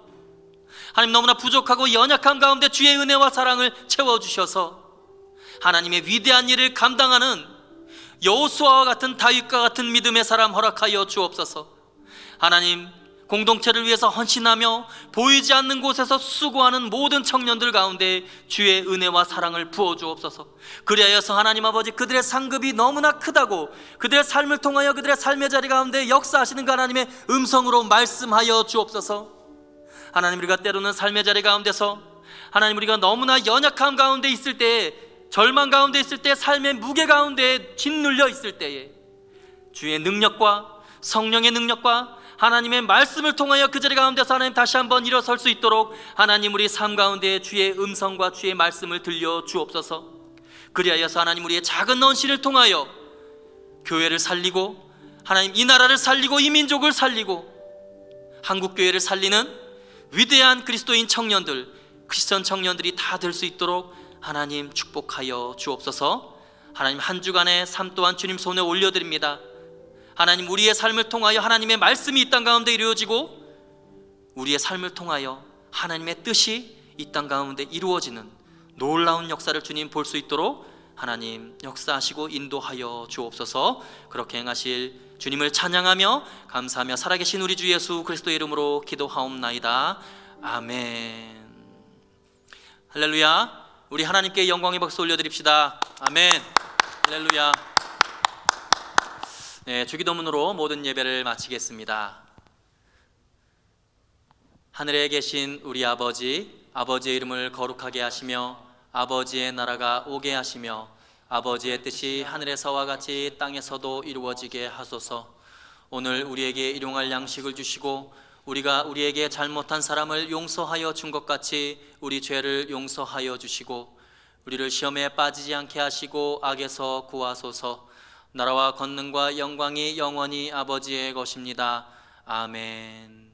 하나님, 너무나 부족하고 연약한 가운데 주의 은혜와 사랑을 채워주셔서 하나님의 위대한 일을 감당하는 여호수아와 같은 다윗과 같은 믿음의 사람 허락하여 주옵소서. 하나님, 공동체를 위해서 헌신하며 보이지 않는 곳에서 수고하는 모든 청년들 가운데 주의 은혜와 사랑을 부어주옵소서. 그리하여서 하나님 아버지, 그들의 상급이 너무나 크다고 그들의 삶을 통하여 그들의 삶의 자리 가운데 역사하시는 그 하나님의 음성으로 말씀하여 주옵소서. 하나님, 우리가 때로는 삶의 자리 가운데서 하나님, 우리가 너무나 연약함 가운데 있을 때에, 절망 가운데 있을 때, 삶의 무게 가운데 짓눌려 있을 때에 주의 능력과 성령의 능력과 하나님의 말씀을 통하여 그 자리 가운데서 하나님 다시 한번 일어설 수 있도록 하나님, 우리 삶 가운데 주의 음성과 주의 말씀을 들려 주옵소서. 그리하여서 하나님, 우리의 작은 헌신을 통하여 교회를 살리고 하나님, 이 나라를 살리고 이 민족을 살리고 한국교회를 살리는 위대한 그리스도인 청년들, 크리스천 청년들이 다 될 수 있도록 하나님 축복하여 주옵소서. 하나님, 한 주간의 삶 또한 주님 손에 올려드립니다. 하나님, 우리의 삶을 통하여 하나님의 말씀이 이 땅 가운데 이루어지고 우리의 삶을 통하여 하나님의 뜻이 이 땅 가운데 이루어지는 놀라운 역사를 주님 볼 수 있도록 하나님 역사하시고 인도하여 주옵소서. 그렇게 행하실 주님을 찬양하며 감사하며 살아계신 우리 주 예수 그리스도의 이름으로 기도하옵나이다. 아멘. 할렐루야. 우리 하나님께 영광의 박수 올려드립시다. 아멘. 할렐루야. 네, 주기도문으로 모든 예배를 마치겠습니다. 하늘에 계신 우리 아버지, 아버지의 이름을 거룩하게 하시며 아버지의 나라가 오게 하시며 아버지의 뜻이 하늘에서와 같이 땅에서도 이루어지게 하소서. 오늘 우리에게 일용할 양식을 주시고 우리가 우리에게 잘못한 사람을 용서하여 준 것 같이 우리 죄를 용서하여 주시고 우리를 시험에 빠지지 않게 하시고 악에서 구하소서. 나라와 권능과 영광이 영원히 아버지의 것입니다. 아멘.